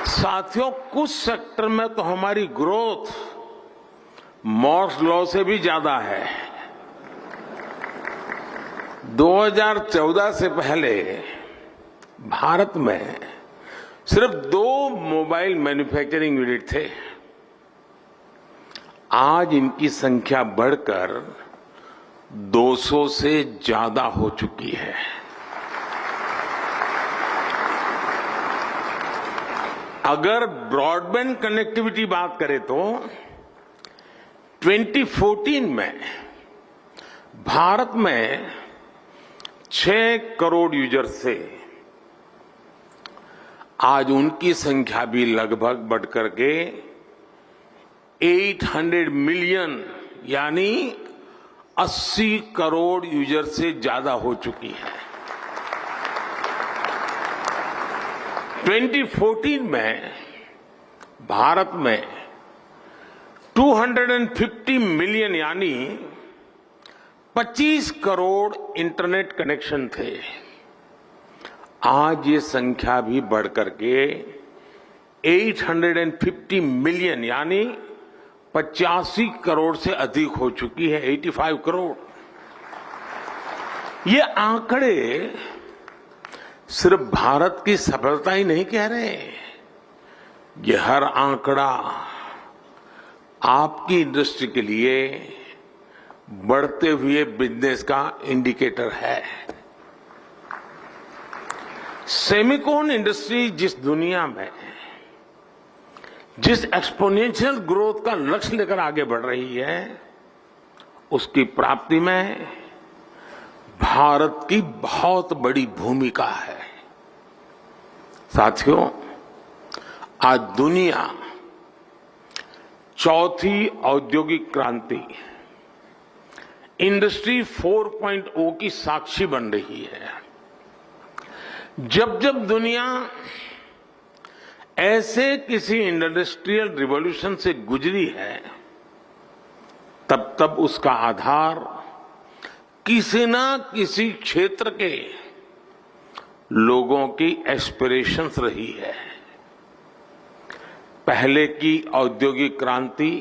[SPEAKER 20] साथियों, कुछ सेक्टर में तो हमारी ग्रोथ मॉर्स लॉ से भी ज्यादा है। 2014 से पहले भारत में सिर्फ 2 मोबाइल मैन्युफैक्चरिंग यूनिट थे। आज इनकी संख्या बढ़कर 200 से ज्यादा हो चुकी है। अगर ब्रॉडबैंड कनेक्टिविटी बात करें तो 2014 में भारत में 6 करोड़ यूजर्स थे। आज उनकी संख्या भी लगभग बढ़कर के 800 मिलियन यानी 80 करोड़ यूजर से ज्यादा हो चुकी है। 2014 में भारत में 250 मिलियन यानी 25 करोड़ इंटरनेट कनेक्शन थे। आज ये संख्या भी बढ़कर के 850 मिलियन यानी 85 करोड़ से अधिक हो चुकी है। 85 करोड़। ये आंकड़े सिर्फ भारत की सफलता ही नहीं कह रहे, ये हर आंकड़ा आपकी इंडस्ट्री के लिए बढ़ते हुए बिजनेस का इंडिकेटर है। सेमिकॉन इंडस्ट्री जिस दुनिया में जिस एक्सपोनेंशियल ग्रोथ का लक्ष्य लेकर आगे बढ़ रही है, उसकी प्राप्ति में भारत की बहुत बड़ी भूमिका है। साथियों, आज दुनिया चौथी औद्योगिक क्रांति इंडस्ट्री 4.0 की साक्षी बन रही है। जब जब दुनिया ऐसे किसी इंडस्ट्रियल रिवॉल्यूशन से गुजरी है, तब तब उसका आधार किसी ना किसी क्षेत्र के लोगों की एस्पिरेशंस रही है। पहले की औद्योगिक क्रांति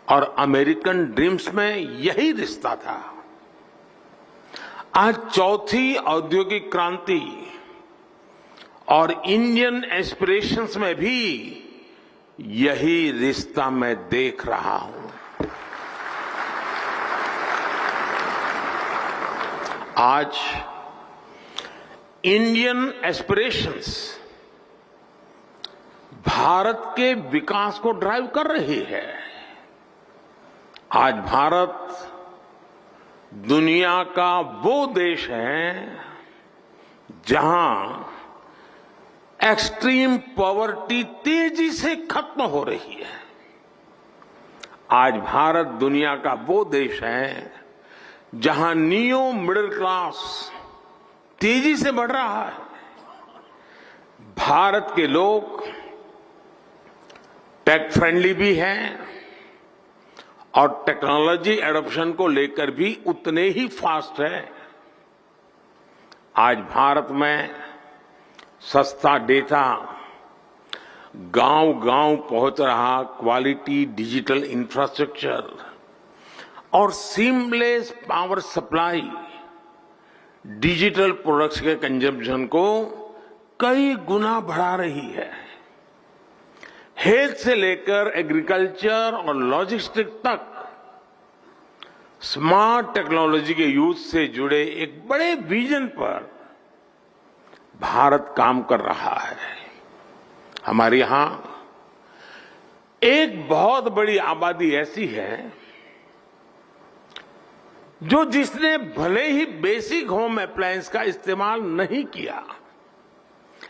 [SPEAKER 20] और अमेरिकन ड्रीम्स में यही रिश्ता था। आज चौथी औद्योगिक क्रांति और इंडियन एस्पिरेशंस में भी यही रिश्ता मैं देख रहा हूं। आज इंडियन एस्पिरेशंस भारत के विकास को ड्राइव कर रही है। आज भारत दुनिया का वो देश है जहां एक्सट्रीम पॉवर्टी तेजी से खत्म हो रही है। आज भारत दुनिया का वो देश है जहां नियो मिडिल क्लास तेजी से बढ़ रहा है। भारत के लोग टेक फ्रेंडली भी हैं और टेक्नोलॉजी एडॉप्शन को लेकर भी उतने ही फास्ट है। आज भारत में सस्ता डेटा गांव-गांव पहुंच रहा, क्वालिटी डिजिटल इंफ्रास्ट्रक्चर और seamless power supply digital products के कंजम्पशन को कई गुना बढ़ा रही है। हेल्थ से लेकर एग्रीकल्चर और लॉजिस्टिक तक स्मार्ट टेक्नोलॉजी के यूज से जुड़े एक बड़े विजन पर भारत काम कर रहा है। हमारे यहां एक बहुत बड़ी आबादी ऐसी है जो जिसने भले ही बेसिक होम अप्लायंस का इस्तेमाल नहीं किया,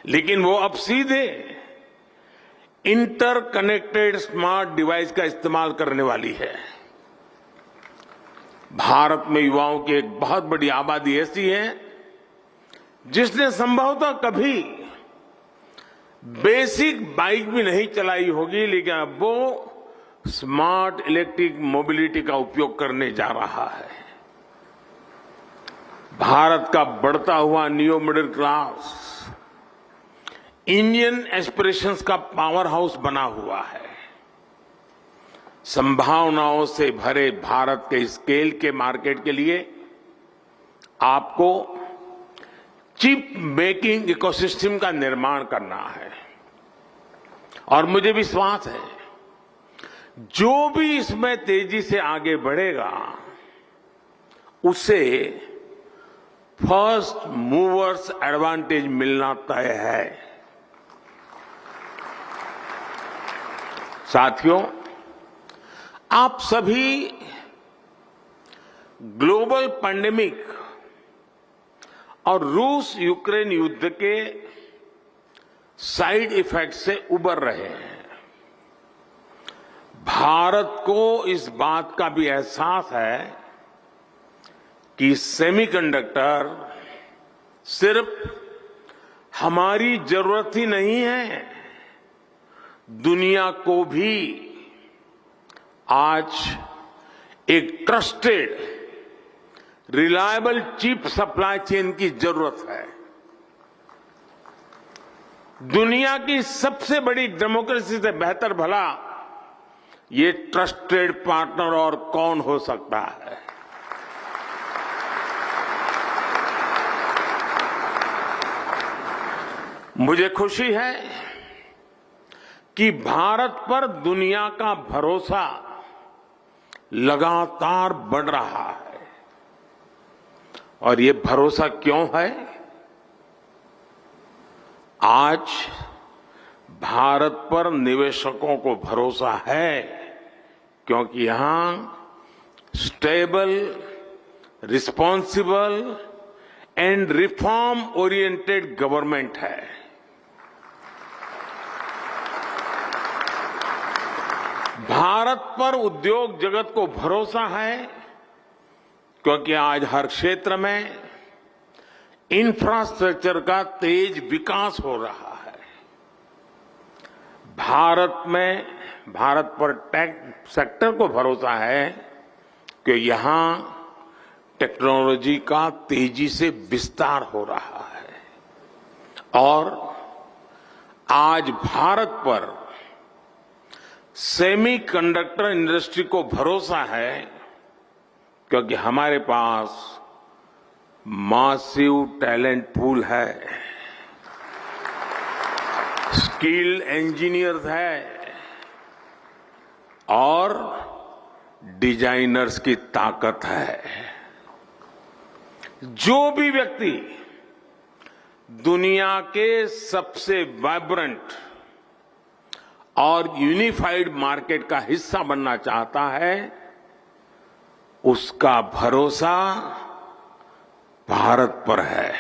[SPEAKER 20] लेकिन वो अब सीधे इंटरकनेक्टेड स्मार्ट डिवाइस का इस्तेमाल करने वाली है। भारत में युवाओं की एक बहुत बड़ी आबादी ऐसी है जिसने संभवतः कभी बेसिक बाइक भी नहीं चलाई होगी, लेकिन अब वो स्मार्ट इलेक्ट्रिक मोबिलिटी का उपयोग करने जा रहा है। भारत का बढ़ता हुआ new middle class Indian aspirations का पावर हाउस बना हुआ है। संभावनाओं से भरे भारत के स्केल के मार्केट के लिए आपको चिप मेकिंग इकोसिस्टम का निर्माण करना है, और मुझे विश्वास है जो भी इसमें तेजी से आगे बढ़ेगा उसे फर्स्ट मूवर्स एडवांटेज मिलना तय है। साथियों, आप सभी ग्लोबल पैंडेमिक और रूस यूक्रेन युद्ध के साइड इफेक्ट से उबर रहे हैं। भारत को इस बात का भी एहसास है कि सेमीकंडक्टर सिर्फ हमारी जरूरत ही नहीं है, दुनिया को भी आज एक trusted reliable chip supply chain की जरूरत है। दुनिया की सबसे बड़ी डेमोक्रेसी से बेहतर भला ये ट्रस्टेड पार्टनर और कौन हो सकता है। मुझे खुशी है कि भारत पर दुनिया का भरोसा लगातार बढ़ रहा है, और ये भरोसा क्यों है? आज भारत पर निवेशकों को भरोसा है क्योंकि यहां stable, responsible and reform oriented government है। भारत पर उद्योग जगत को भरोसा है क्योंकि आज हर क्षेत्र में इंफ्रास्ट्रक्चर का तेज विकास हो रहा है। भारत पर टेक सेक्टर को भरोसा है कि यहां टेक्नोलॉजी का तेजी से विस्तार हो रहा है, और आज भारत पर सेमीकंडक्टर इंडस्ट्री को भरोसा है क्योंकि हमारे पास मासिव टैलेंट पूल है, स्किल्ड इंजीनियर्स है और डिजाइनर्स की ताकत है। जो भी व्यक्ति दुनिया के सबसे वाइब्रेंट और यूनिफाइड मार्केट का हिस्सा बनना चाहता है, उसका भरोसा भारत पर है।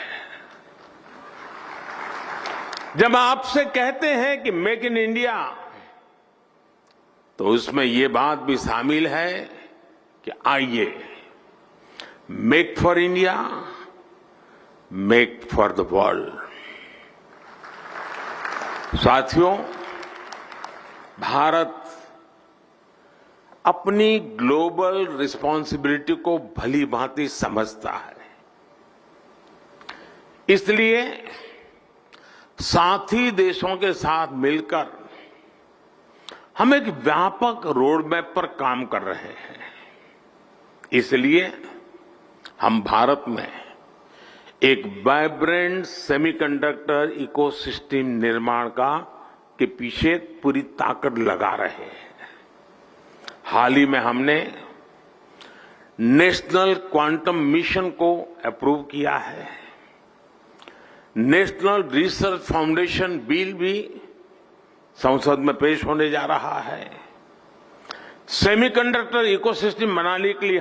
[SPEAKER 20] जब आपसे कहते हैं कि मेक इन इंडिया, तो उसमें ये बात भी शामिल है कि आइए make for India, make for the world. साथियों, भारत अपनी ग्लोबल रिस्पॉन्सिबिलिटी को भली भांति समझता है, इसलिए साथी देशों के साथ मिलकर हम एक व्यापक रोड मैप पर काम कर रहे हैं। इसलिए हम भारत में एक वाइब्रेंट सेमीकंडक्टर इकोसिस्टम निर्माण के पीछे पूरी ताकत लगा रहे हैं। हाल ही में हमने नेशनल क्वांटम मिशन को अप्रूव किया है। नेशनल रिसर्च फाउंडेशन बिल भी संसद में पेश होने जा रहा है। सेमीकंडक्टर इकोसिस्टम बनाने के लिए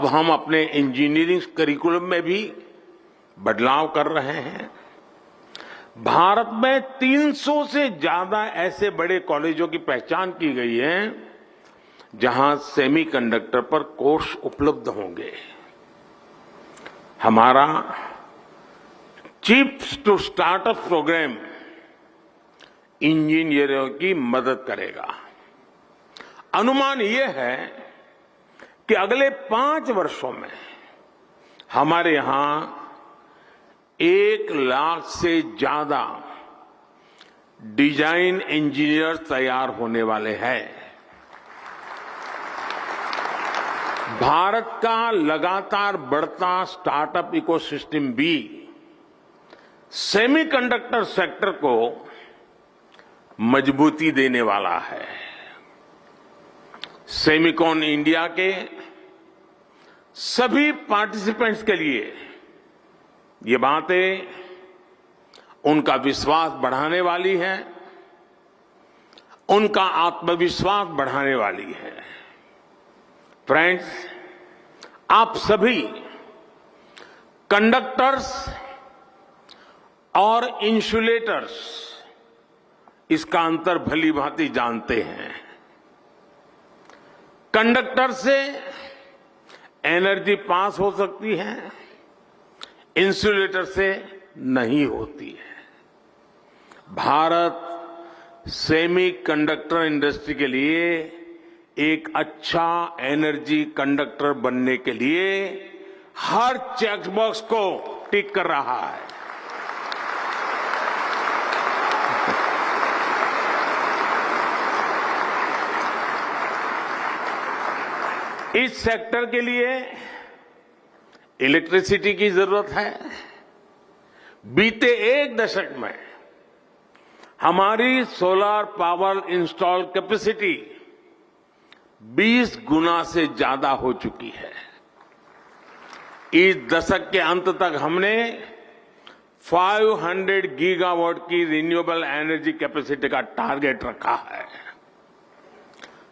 [SPEAKER 20] हम अपने इंजीनियरिंग करिकुलम में भी बदलाव कर रहे हैं। भारत में 300 से ज्यादा ऐसे बड़े कॉलेजों की पहचान की गई है जहां सेमीकंडक्टर पर कोर्स उपलब्ध होंगे। हमारा चिप्स टू स्टार्टअप प्रोग्राम इंजीनियरों की मदद करेगा। अनुमान यह है कि अगले 5 वर्षों में हमारे यहां 1 लाख से ज्यादा डिजाइन इंजीनियर तैयार होने वाले हैं। भारत का लगातार बढ़ता स्टार्टअप इकोसिस्टम भी सेमीकंडक्टर सेक्टर को मजबूती देने वाला है। सेमिकॉन इंडिया के सभी पार्टिसिपेंट्स के लिए ये बातें उनका विश्वास बढ़ाने वाली है, उनका आत्मविश्वास बढ़ाने वाली है। फ्रेंड्स, आप सभी कंडक्टर्स और इंसुलेटर्स इसका अंतर भली भांति जानते हैं। कंडक्टर से एनर्जी पास हो सकती है, इंसुलेटर से नहीं होती है। भारत सेमीकंडक्टर इंडस्ट्री के लिए एक अच्छा एनर्जी कंडक्टर बनने के लिए हर चेक बॉक्स को टिक कर रहा है। इस सेक्टर के लिए इलेक्ट्रिसिटी की जरूरत है। बीते 1 दशक में हमारी सोलर पावर इंस्टॉल कैपेसिटी 20 गुना से ज्यादा हो चुकी है। इस दशक के अंत तक हमने 500 गीगावाट की रिन्यूएबल एनर्जी कैपेसिटी का टारगेट रखा है।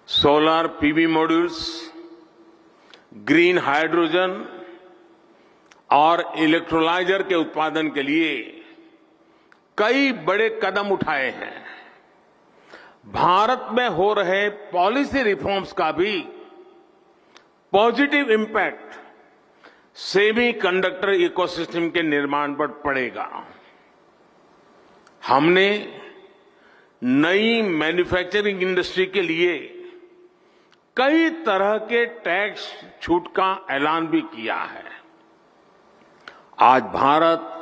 [SPEAKER 20] Solar PV modules, green hydrogen और इलेक्ट्रोलाइजर के उत्पादन के लिए कई बड़े कदम उठाए हैं। भारत में हो रहे पॉलिसी रिफॉर्म्स का भी पॉजिटिव इम्पैक्ट सेमीकंडक्टर इकोसिस्टम के निर्माण पर पड़ेगा। हमने नई मैन्युफैक्चरिंग इंडस्ट्री के लिए कई तरह के टैक्स छूट का ऐलान भी किया है। आज भारत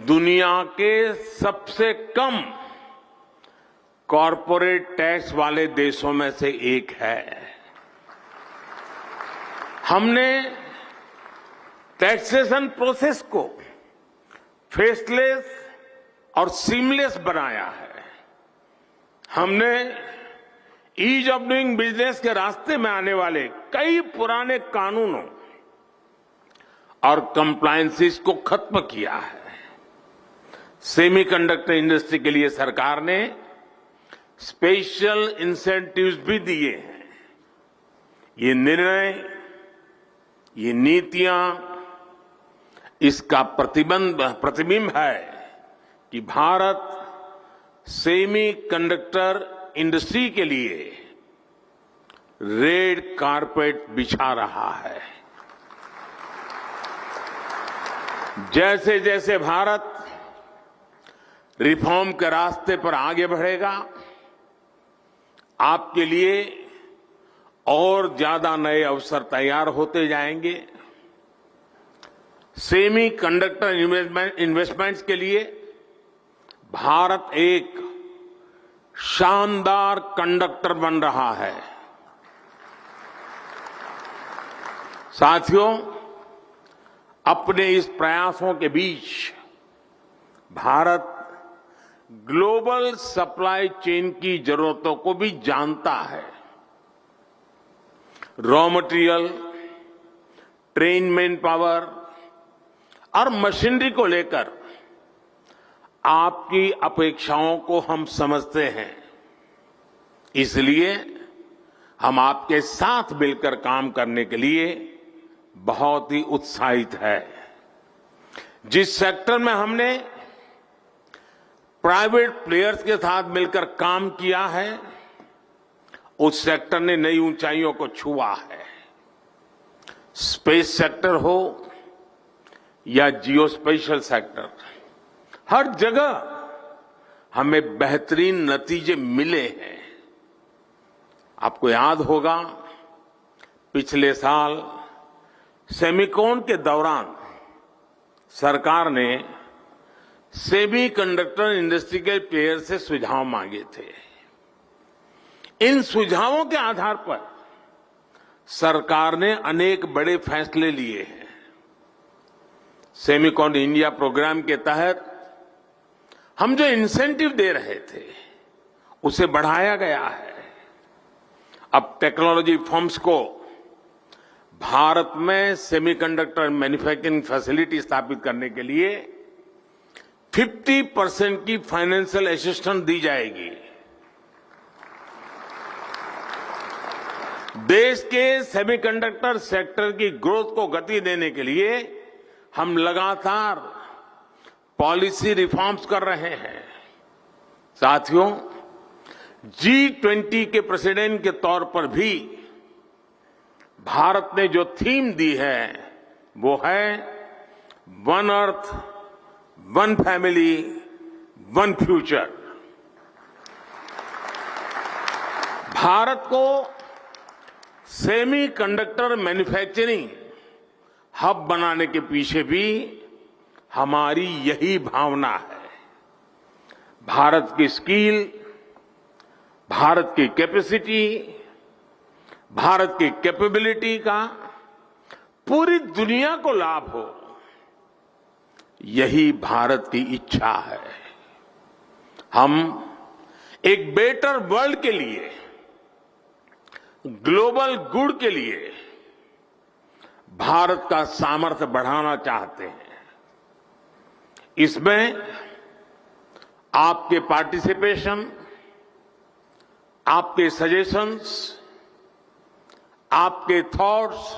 [SPEAKER 20] दुनिया के सबसे कम कॉरपोरेट टैक्स वाले देशों में से एक है। हमने टैक्सेशन प्रोसेस को फेसलेस और सीमलेस बनाया है। हमने ईज ऑफ डूइंग बिजनेस के रास्ते में आने वाले कई पुराने कानूनों और कंप्लायंसेस को खत्म किया है। सेमीकंडक्टर इंडस्ट्री के लिए सरकार ने स्पेशल इंसेंटिव्स भी दिए हैं। ये निर्णय, ये नीतियां इसका प्रतिबिंब है कि भारत सेमीकंडक्टर इंडस्ट्री के लिए रेड कारपेट बिछा रहा है। जैसे जैसे भारत रिफॉर्म के रास्ते पर आगे बढ़ेगा, आपके लिए और ज्यादा नए अवसर तैयार होते जाएंगे। सेमीकंडक्टर इन्वेस्टमेंट्स के लिए भारत एक शानदार कंडक्टर बन रहा है। साथियों, अपने इस प्रयासों के बीच भारत ग्लोबल सप्लाई चेन की जरूरतों को भी जानता है। Raw material, train man power और मशीनरी को लेकर आपकी अपेक्षाओं को हम समझते हैं। इसलिए हम आपके साथ मिलकर काम करने के लिए बहुत ही उत्साहित है। जिस सेक्टर में हमने प्राइवेट प्लेयर्स के साथ मिलकर काम किया है, उस सेक्टर ने नई ऊंचाइयों को छुआ है। स्पेस सेक्टर हो या जियोस्पेशल सेक्टर, हर जगह हमें बेहतरीन नतीजे मिले हैं। आपको याद होगा, पिछले साल सेमिकॉन के दौरान सरकार ने सेमीकंडक्टर इंडस्ट्री के प्लेयर से सुझाव मांगे थे। इन सुझावों के आधार पर सरकार ने अनेक बड़े फैसले लिए हैं। सेमिकॉन इंडिया प्रोग्राम के तहत हम जो इंसेंटिव दे रहे थे उसे बढ़ाया गया है। अब टेक्नोलॉजी फर्म्स को भारत में सेमीकंडक्टर मैन्युफैक्चरिंग फैसिलिटी स्थापित करने के लिए 50% की फाइनेंशियल असिस्टेंस दी जाएगी। देश के सेमीकंडक्टर सेक्टर की ग्रोथ को गति देने के लिए हम लगातार पॉलिसी रिफॉर्म्स कर रहे हैं। साथियों, G20 के प्रेसिडेंट के तौर पर भी भारत ने जो थीम दी है वो है one earth, one family, one future. Bharat को सेमीकंडक्टर मैन्युफैक्चरिंग हब बनाने के पीछे भी हमारी यही भावना है। भारत की स्किल, भारत की कैपेसिटी, भारत की कैपेबिलिटी का पूरी दुनिया को लाभ हो, यही भारत की इच्छा है। हम एक बेटर वर्ल्ड के लिए, ग्लोबल गुड के लिए भारत का सामर्थ्य बढ़ाना चाहते हैं। इसमें आपके पार्टिसिपेशन, आपके सजेशंस, आपके थॉट्स,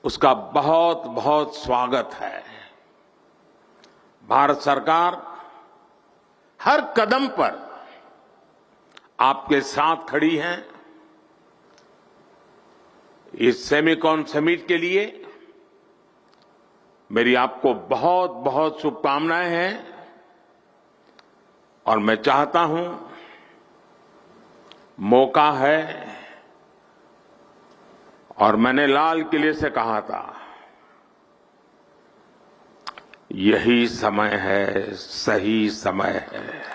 [SPEAKER 20] उसका बहुत बहुत स्वागत है। भारत सरकार हर कदम पर आपके साथ खड़ी है। इस सेमिकॉन समिट के लिए मेरी आपको बहुत बहुत शुभकामनाएं हैं और मैं चाहता हूं, मौका है, और मैंने लाल किले से कहा था, यही समय है, सही समय है।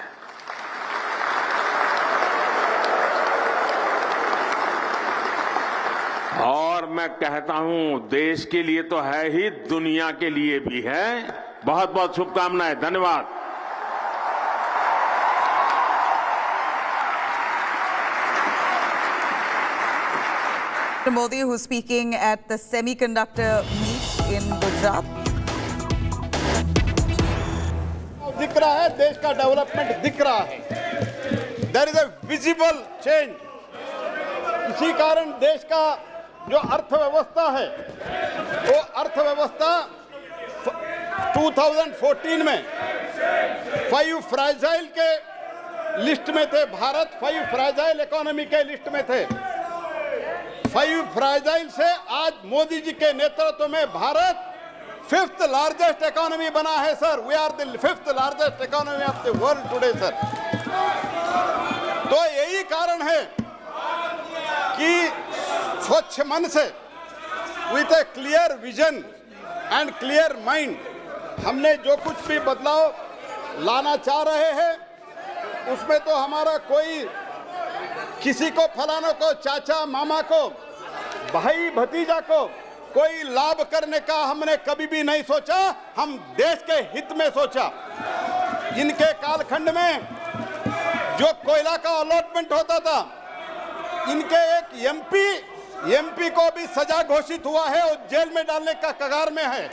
[SPEAKER 20] और मैं कहता हूं, देश के लिए तो है ही, दुनिया के लिए भी है। बहुत बहुत शुभकामनाएं। धन्यवाद।
[SPEAKER 21] Modi, who's speaking at the semiconductor meet in Gujarat.
[SPEAKER 18] दिख रहा है, देश का डेवलपमेंट दिख रहा है। There is a visible change. इसी कारण देश का जो अर्थव्यवस्था है, वो अर्थव्यवस्था 2014 में 5 फ्राइजाइल के लिस्ट में थे। भारत 5 फ्राइजाइल इकोनॉमी के लिस्ट में थे। 5 फ्राइजाइल से आज मोदी जी के नेतृत्व में भारत 5th लार्जेस्ट इकोनॉमी बना है sir. We are the 5th largest economy of the world today sir. तो यही कारण है कि स्वच्छ मन से, with a clear vision and clear mind, हमने जो कुछ भी बदलाव लाना चाह रहे हैं, उसमें तो हमारा कोई, किसी को, फलानों को, चाचा मामा को, भाई भतीजा को कोई लाभ करने का हमने कभी भी नहीं सोचा। हम देश के हित में सोचा। इनके कालखंड में जो कोयला का अलॉटमेंट होता था,
[SPEAKER 3] इनके एक एमपी को भी सजा घोषित हुआ है और जेल में डालने का कगार में है।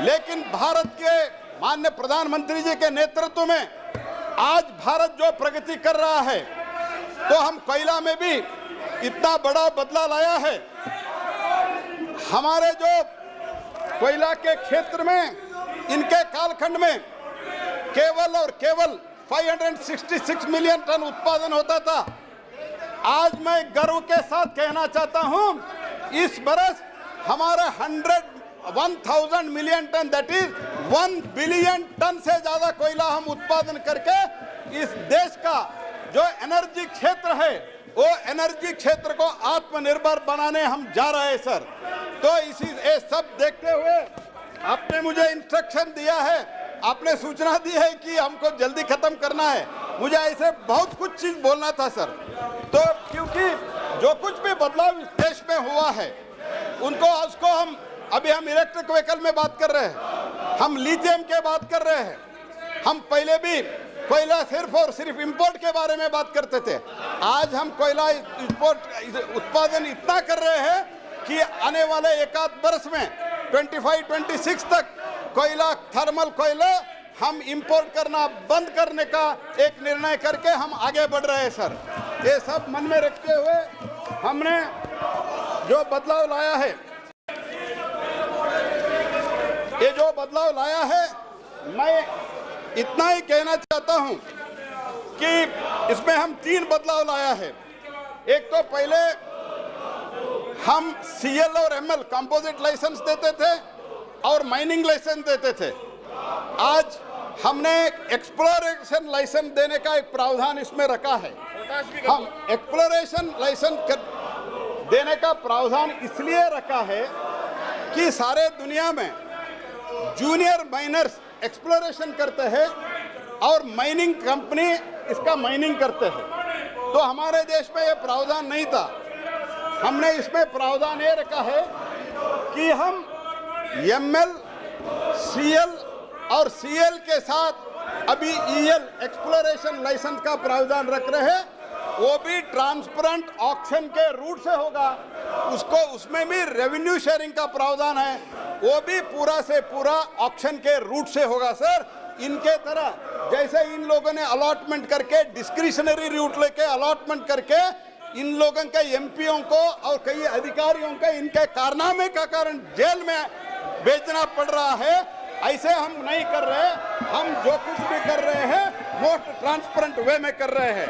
[SPEAKER 3] लेकिन भारत के माननीय प्रधानमंत्री जी के नेतृत्व में आज भारत जो प्रगति कर रहा है, तो हम कोयला में भी इतना बड़ा बदलाव लाया है। हमारे जो कोयला के क्षेत्र में इनके कालखंड में केवल और केवल 566 मिलियन टन उत्पादन होता था। आज मैं गर्व के साथ कहना चाहता हूं, इस बरस हमारा 1000 million ton, that is 1 billion ton से ज्यादा कोयला हम उत्पादन करके इस देश का जो एनर्जी क्षेत्र है, वो एनर्जी क्षेत्र को आत्मनिर्भर बनाने हम जा रहे हैं सर। तो इसी ये सब देखते हुए आपने मुझे इंस्ट्रक्शन दिया है, आपने सूचना दी है कि हमको जल्दी खत्म करना है। मुझे ऐसे बहुत कुछ चीज बोलना था सर। तो क्योंकि जो कुछ भी बदलाव इस देश में हुआ है, उसको हम अभी हम इलेक्ट्रिक व्हीकल में बात कर रहे हैं, हम लिथियम के बात कर रहे हैं, हम पहले भी कोयला सिर्फ और सिर्फ इंपोर्ट के बारे में बात करते थे। आज हम कोयला इंपोर्ट उत्पादन इतना कर रहे हैं कि आने वाले एक आध वर्ष में 25-26 तक कोयला, थर्मल कोयला हम इंपोर्ट करना बंद करने का एक निर्णय करके हम आगे बढ़ रहे हैं सर। ये सब मन में रखते हुए हमने जो बदलाव लाया है, ये जो बदलाव लाया है, मैं इतना ही कहना चाहता हूं कि इसमें हम 3 बदलाव लाया है। एक तो पहले हम CL और ML कंपोजिट लाइसेंस देते थे और माइनिंग लाइसेंस देते थे। आज हमने एक्सप्लोरेशन लाइसेंस देने का एक प्रावधान इसमें रखा है। हम एक्सप्लोरेशन लाइसेंस देने का प्रावधान इसलिए रखा है कि सारे दुनिया में जूनियर माइनर्स एक्सप्लोरेशन करते हैं और माइनिंग कंपनी इसका माइनिंग करते हैं। तो हमारे देश में ये प्रावधान नहीं था। हमने इसमें प्रावधान ये रखा है कि हम ML, CL और CL के साथ अभी EL एक्सप्लोरेशन लाइसेंस का प्रावधान रख रहे हैं। वो भी ट्रांसपेरेंट ऑक्शन के रूट से होगा। उसमें भी रेवेन्यू शेयरिंग का प्रावधान है, वो भी पूरा से पूरा ऑक्शन के रूट से होगा सर। इनके तरह जैसे इन लोगों ने अलॉटमेंट करके, डिस्क्रिशनरी रूट लेके अलॉटमेंट करके इन लोगों के MPओं को और कई अधिकारियों के इनके कारनामे का कारण जेल में भेजना पड़ रहा है, ऐसे हम नहीं कर रहे। हम जो कुछ भी कर रहे हैं मोस्ट ट्रांसपेरेंट वे में कर रहे हैं।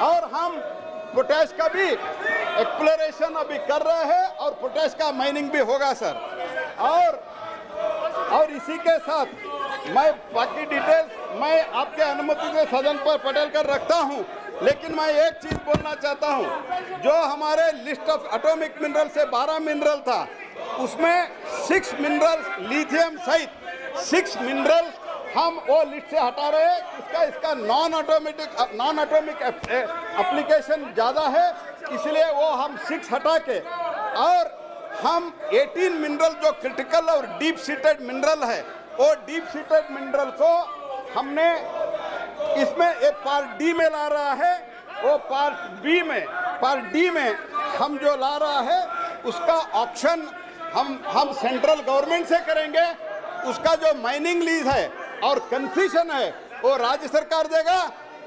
[SPEAKER 3] और हम पोटैश का भी एक्सप्लोरेशन अभी कर रहे हैं और पोटैश का माइनिंग भी होगा सर। और इसी के साथ मैं बाकी डिटेल्स मैं आपके अनुमति से सदन पर पटेल कर रखता हूं, लेकिन मैं एक चीज बोलना चाहता हूं। जो हमारे लिस्ट ऑफ एटॉमिक मिनरल से 12 मिनरल था, उसमें 6 मिनरल्स लिथियम सहित 6 मिनरल्स हम वो लिस्ट से हटा रहे हैं। इसका नॉन एटॉमिक एप्लीकेशन ज़्यादा है, इसलिए वो हम 6 हटा के और हम 18 मिनरल जो क्रिटिकल और डीप सीटेड मिनरल है, वो डीप सीटेड मिनरल को हमने इसमें एक पार्ट डी में ला रहा है। वो पार्ट डी में हम जो ला रहा है उसका ऑक्शन हम सेंट्रल गवर्नमेंट से करेंगे। उसका जो माइनिंग लीज है और कंसेशन है वो राज्य सरकार देगा।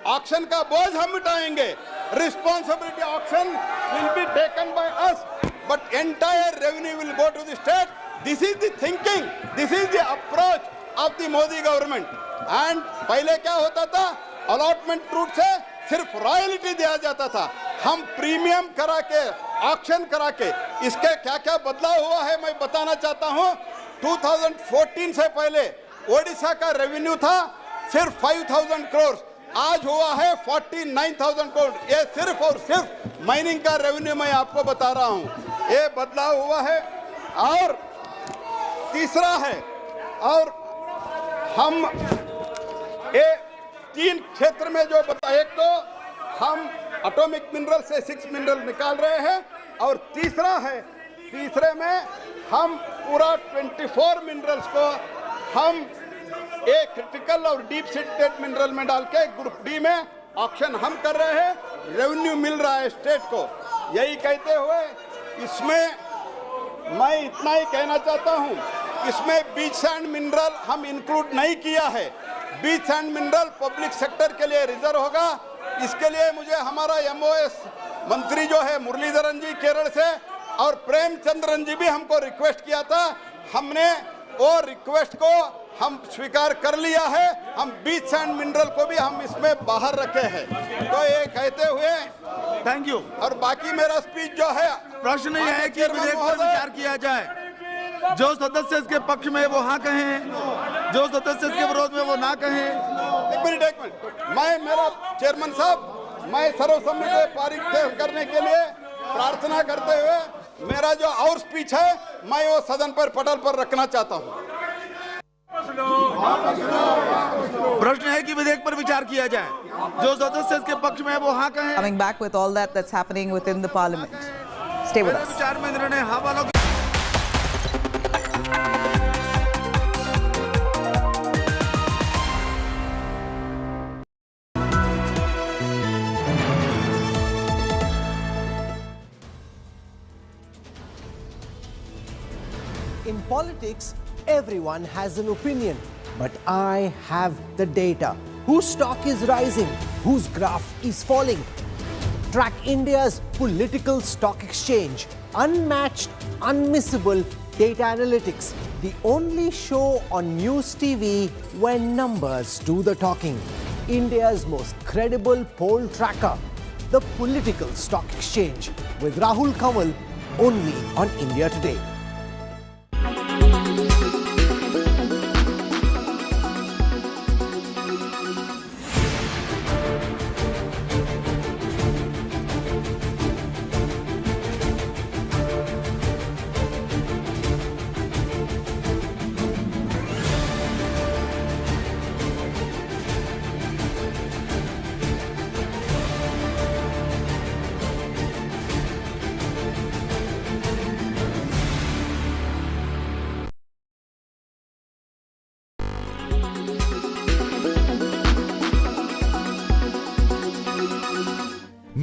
[SPEAKER 3] ऑक्शन का बोझ हम उठाएंगे। Responsibility auction will be taken by us, but entire revenue will go to the state. This is the thinking, this is the approach of the Modi government. And पहले क्या होता था, अलॉटमेंट रूट से सिर्फ रॉयल्टी दिया जाता था। हम प्रीमियम करा के, ऑक्शन करा के, इसके क्या क्या बदलाव हुआ है मैं बताना चाहता हूँ। 2014 से पहले ओडिशा का रेवेन्यू था सिर्फ 5000 करोड़, आज हुआ है 49,000 करोड़। ये सिर्फ और सिर्फ माइनिंग का रेवेन्यू मैं आपको बता रहा हूँ, ये बदलाव हुआ है। और तीसरा है, और हम ये 3 क्षेत्र में जो एक तो हम एटॉमिक मिनरल से 6 मिनरल निकाल रहे हैं, और तीसरे में हम पूरा 24 मिनरल्स को हम एक क्रिटिकल और डीप सीटेड मिनरल में डाल के ग्रुप डी में ऑक्शन हम कर रहे हैं, रेवेन्यू मिल रहा है स्टेट को। यही कहते हुए इसमें मैं इतना ही कहना चाहता हूं, इसमें बीच एंड मिनरल हम इंक्लूड नहीं किया है। बीच एंड मिनरल पब्लिक सेक्टर के लिए रिजर्व होगा। इसके लिए मुझे हमारा एमओएस मंत्री जो है मुरलीधरन जी केरल से और प्रेमचंद्रन जी भी हमको रिक्वेस्ट किया था, हमने वो रिक्वेस्ट को हम स्वीकार कर लिया है। हम बीच एंड मिनरल को भी हम इसमें बाहर रखे हैं। तो ये कहते हुए
[SPEAKER 4] थैंक यू।
[SPEAKER 3] और बाकी मेरा स्पीच जो है,
[SPEAKER 4] प्रश्न ये है कि विधेयक पर विचार किया जाए। जो सदस्य इसके पक्ष में वो हाँ कहें, जो सदस्य इसके विरोध में वो ना कहें।
[SPEAKER 3] एक मिनट मैं मेरा चेयरमैन साहब, मैं सर्वसम्मति से पारित करने के लिए प्रार्थना करते हुए मेरा जो और स्पीच है मैं वो सदन पर पटल पर रखना चाहता हूँ।
[SPEAKER 4] प्रश्न है कि विधेयक पर विचार किया जाए। जो सदस्य इसके पक्ष में वो हाँ कहें।
[SPEAKER 21] Coming back with all that's happening within the parliament. Stay with us.
[SPEAKER 4] विचार में निर्णय हाँ वालों की।
[SPEAKER 22] In politics, everyone has an opinion, but I have the data. Whose stock is rising? Whose graph is falling? Track India's political stock exchange. Unmatched, unmissable data analytics. The only show on News TV when numbers do the talking. India's most credible poll tracker. The Political Stock Exchange with Rahul Kamal only on India Today.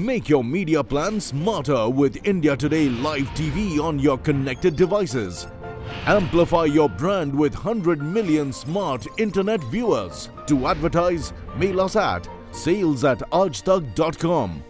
[SPEAKER 9] Make your media plan smarter with India Today Live TV on your connected devices. Amplify your brand with 100 million smart internet viewers. To advertise, mail us at sales@aajtak.com.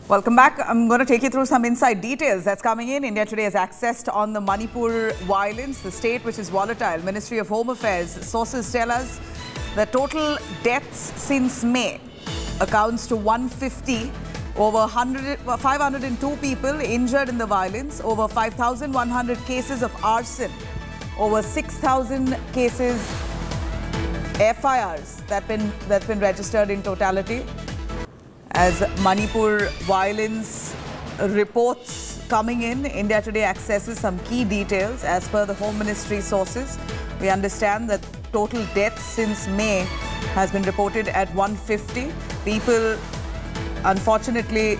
[SPEAKER 21] Welcome back. I'm going to take you through some inside details that's coming in. India Today has accessed on the Manipur violence, the state which is volatile. Ministry of Home Affairs sources tell us The total deaths since May accounts to 150. Over 502 people injured in the violence, over 5,100 cases of arson, over 6,000 cases, FIRs that's been registered in totality. As Manipur violence reports coming in, India Today accesses some key details. As per the Home Ministry sources, we understand that total deaths since May has been reported at 150. People, unfortunately,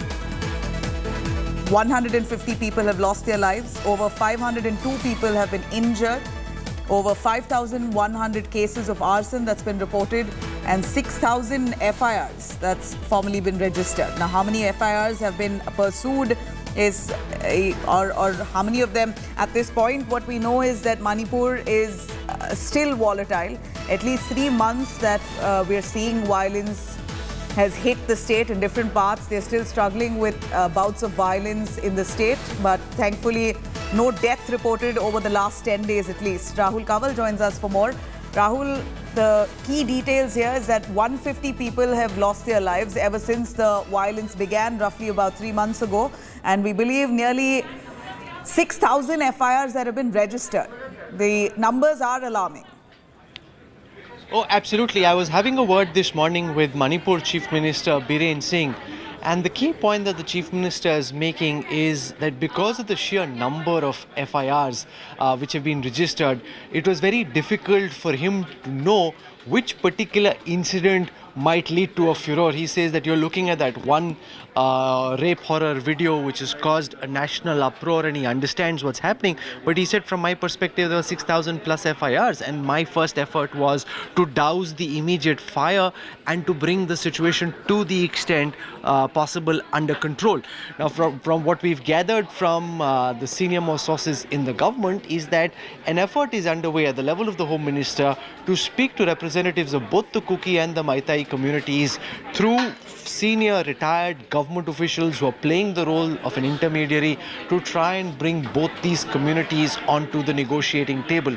[SPEAKER 21] 150 people have lost their lives. Over 502 people have been injured. Over 5,100 cases of arson that's been reported, and 6,000 FIRs that's formally been registered. Now, how many FIRs have been pursued or how many of them at this point? What we know is that Manipur is still volatile. At least 3 months that we're seeing violence has hit the state in different parts. They're still struggling with bouts of violence in the state, but thankfully no death reported over the last 10 days at least. Rahul Kaval joins us for more. Rahul, the key details here is that 150 people have lost their lives ever since the violence began roughly about 3 months ago, and we believe nearly 6,000 FIRs that have been registered. The numbers are alarming.
[SPEAKER 1] Oh, absolutely. I was having a word this morning with Manipur Chief Minister Biren Singh, and the key point that the Chief Minister is making is that because of the sheer number of FIRs which have been registered, it was very difficult for him to know which particular incident might lead to a furor. He says that you're looking at that one rape horror video which has caused a national uproar, and he understands what's happening. But he said, from my perspective, there were 6,000 plus FIRs, and my first effort was to douse the immediate fire and to bring the situation to the extent possible under control. Now, from what we've gathered from the senior most sources in the government is that an effort is underway at the level of the Home Minister to speak to representatives of both the Kuki and the Maitai communities through senior retired government officials who are playing the role of an intermediary to try and bring both these communities onto the negotiating table.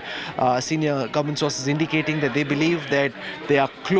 [SPEAKER 1] Senior government sources indicating that they believe that they are close